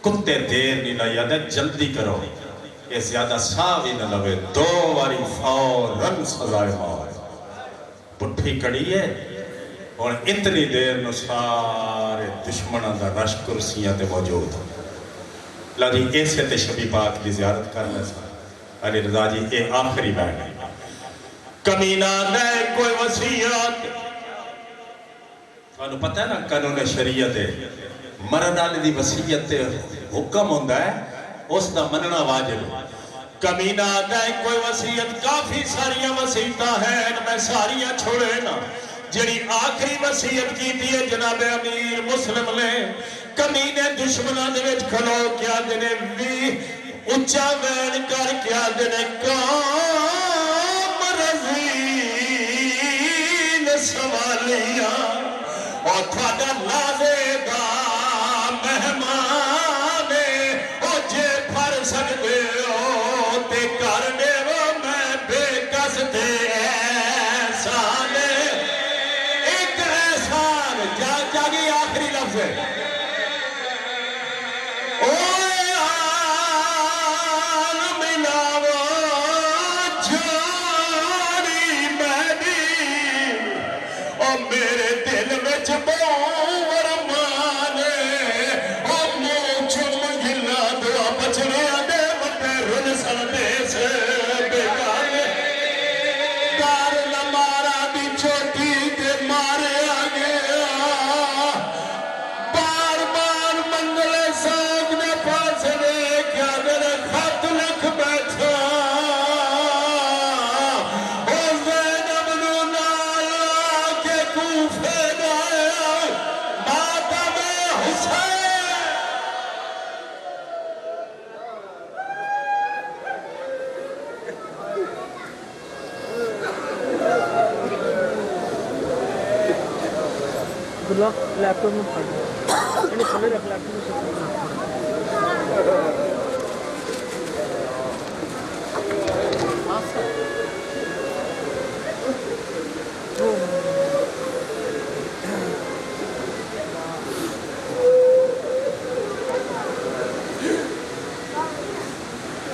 کتے دیر نہیں لائی آدھے جلدی کرو یہ زیادہ ساوی نہ لوے دو واری فوراً سزائے مار پٹھی کڑی ہے اور اتنی دیر نو سارے دشمنہ دا رش کرسیاں تے موجود اللہ جی ایسے تے شبی پاک دی زیارت کرنے سا علی رضا جی اے آخری بیٹھ کمینہ نئے کوئی وسیعت تو پتہ ہے نا قانون شریعت ہے مرد آلی دی وسیعت حکم ہوندہ ہے اس دا مننا واجب کمینہ نئے کوئی وسیعت کافی ساریاں وسیعتہ ہیں میں ساریاں چھوڑے نا جنہی آخری وسیعت کی دیئے جناب امیر مسلم لے کمینے دشمنہ دے وچ کھلو کیا دینے وی اچھا وین کر کیا دینے کام رضین سوالیاں اور تھاڑا لازے دا مہمانے اور جے پھر سکتے ہو تے کرنے وہ میں بے کس دے احسانے ایک احسان جاگی آخری لفظ ہے اوہ آل ملاوہ جانی مہدی اور میرے دل میں بور مانے اور موچ مجھلا دعا بچنے آدھے مٹے رن سردے سے بیگانے کار نمارا بھی چھوٹی کے مارے آگے بار بار منگلے ساگ نے پاسنے کیا میرے خط لکھ بیٹھا اور زینب نو نالا کے کوفے گایا ماتم حسین عبداللہ لیپ ٹاپ میں پڑھ رہا ہے کھلے رکھ لیپ ٹاپ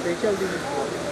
میں چل دیجیے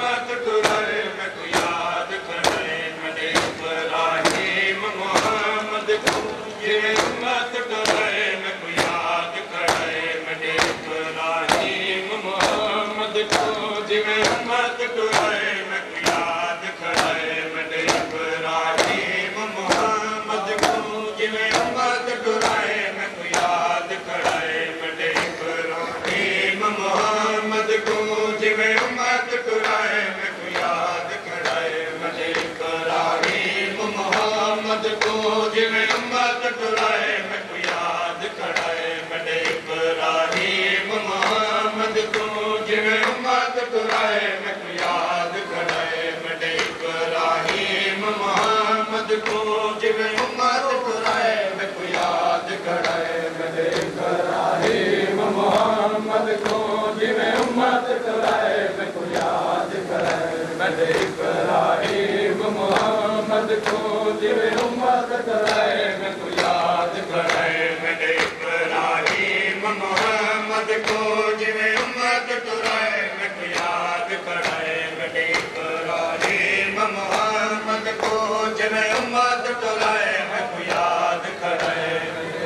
امت ٹرائے میں کو یاد کرے میرے ابراہیم محمد کو جویں امت ٹرائے میں کو یاد کرے میرے ابراہیم محمد کو جویں امت ٹرائے میں کو یاد کرے میرے ابراہیم محمد کو جویں امت ٹرائے میں کو یاد کرے میرے ابراہیم محمد کو جویں امت ٹرائے میں کو یاد کرے میرے ابراہیم محمد کو جویں امت ٹرائے میں کو یاد کرے میرے ابراہیم محمد کو جویں امت ٹرائے میں کو یاد کرے میرے ابراہیم محمد کو جویں امت ٹرائے میں کو یاد کرے میرے ابراہیم محمد کو جویں امت ٹرائے میں کو یاد کرے میرے ابراہیم محمد کو جویں امت ٹرائے میں کو یاد کرے میرے ابراہیم محمد کو جویں امت ٹرائے میں کو یاد کرے میرے ابراہیم محمد کو جویں امت ٹرائے میں کو یاد کرے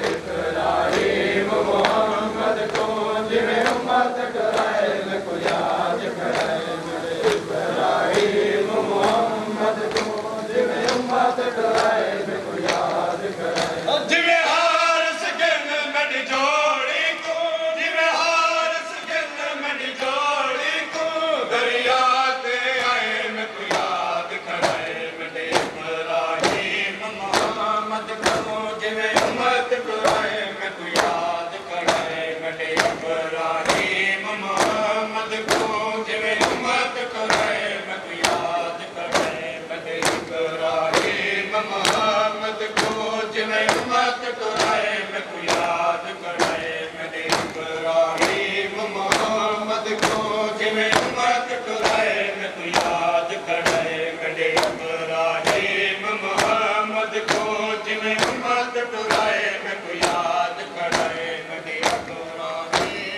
ابراہیم محمد کو جویں امت ٹرائے میں کو یاد کرے ابراہیم محمد کو جویں امت ٹرائے میں کو یاد کرے جویں ہار سکن میری جوڑی کو جویں ہار سکن میری جوڑی کو دریا تے آئے میں کو یاد کرے میرے ابراہیم محمد کو جویں امت ٹرائے میں کو یاد کرے میرے ابراہیم محمد کو جویں امت ٹرائے میں کو یاد کرے میرے ابراہیم محمد کو جویں امت ٹرائے میں کو یاد کرے میرے ابراہیم محمد کو جویں امت ٹرائے میں کو یاد کرے میرے ابراہیم محمد کو جویں امت ٹرائے میں کو یاد کرے میرے ابراہیم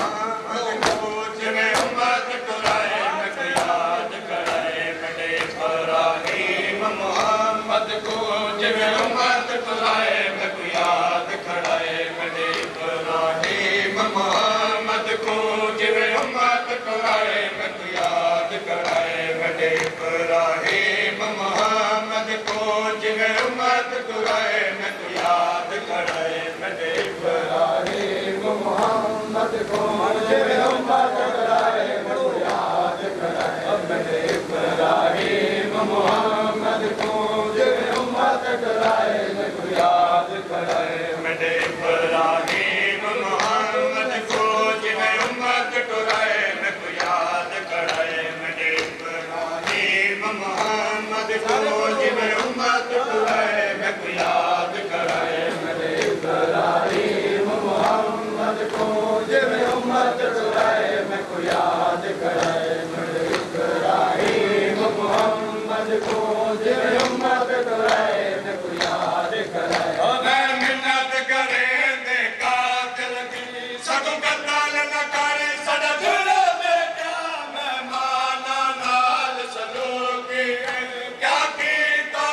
محمد کو جویں امت ٹرائے میں کو یاد کرے میرے ابراہیم محمد کو جویں امت ٹرائے میں کو یاد کرے میرے ابراہیم محمد کو جویں امت ٹرائے میں کو یاد کرے میرے ابراہیم محمد کو جویں امت ٹرائے میں کو یاد کرے میرے ابراہیم محمد کو جویں امت ٹرائے میں کو یاد کرے میرے ابراہیم محمد کو جویں امت ٹرائے میں کو یاد کرے میرے ابراہیم محمد کو جویں امت ٹرائے میں کو یاد کرے میرے ابراہیم محمد کو جویں امت ٹرائے میں کو یاد کرے میرے ابراہیم محمد کو جویں امت ٹرائے میں کو یاد کرے میرے ابراہیم محمد کو جویں امت ٹرائے میں کو یاد کرے میں منت کرے دے قاتل کی سگو قتل نہ کرے سڑا جھڑا بیٹا میں مانا نال سلوکی کیا کیتا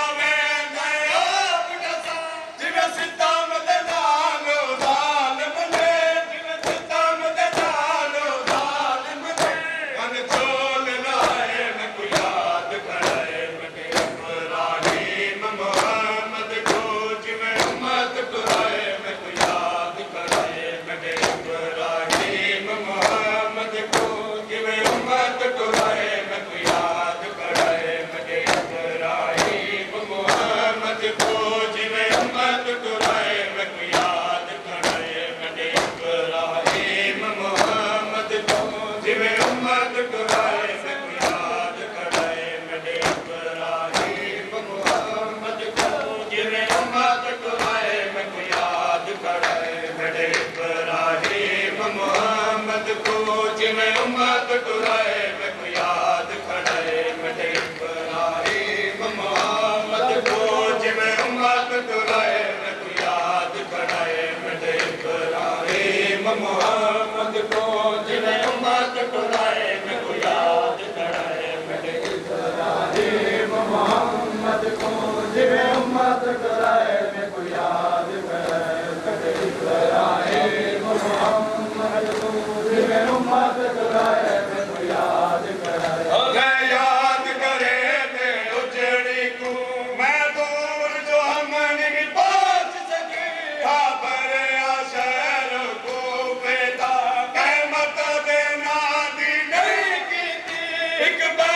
ایک بار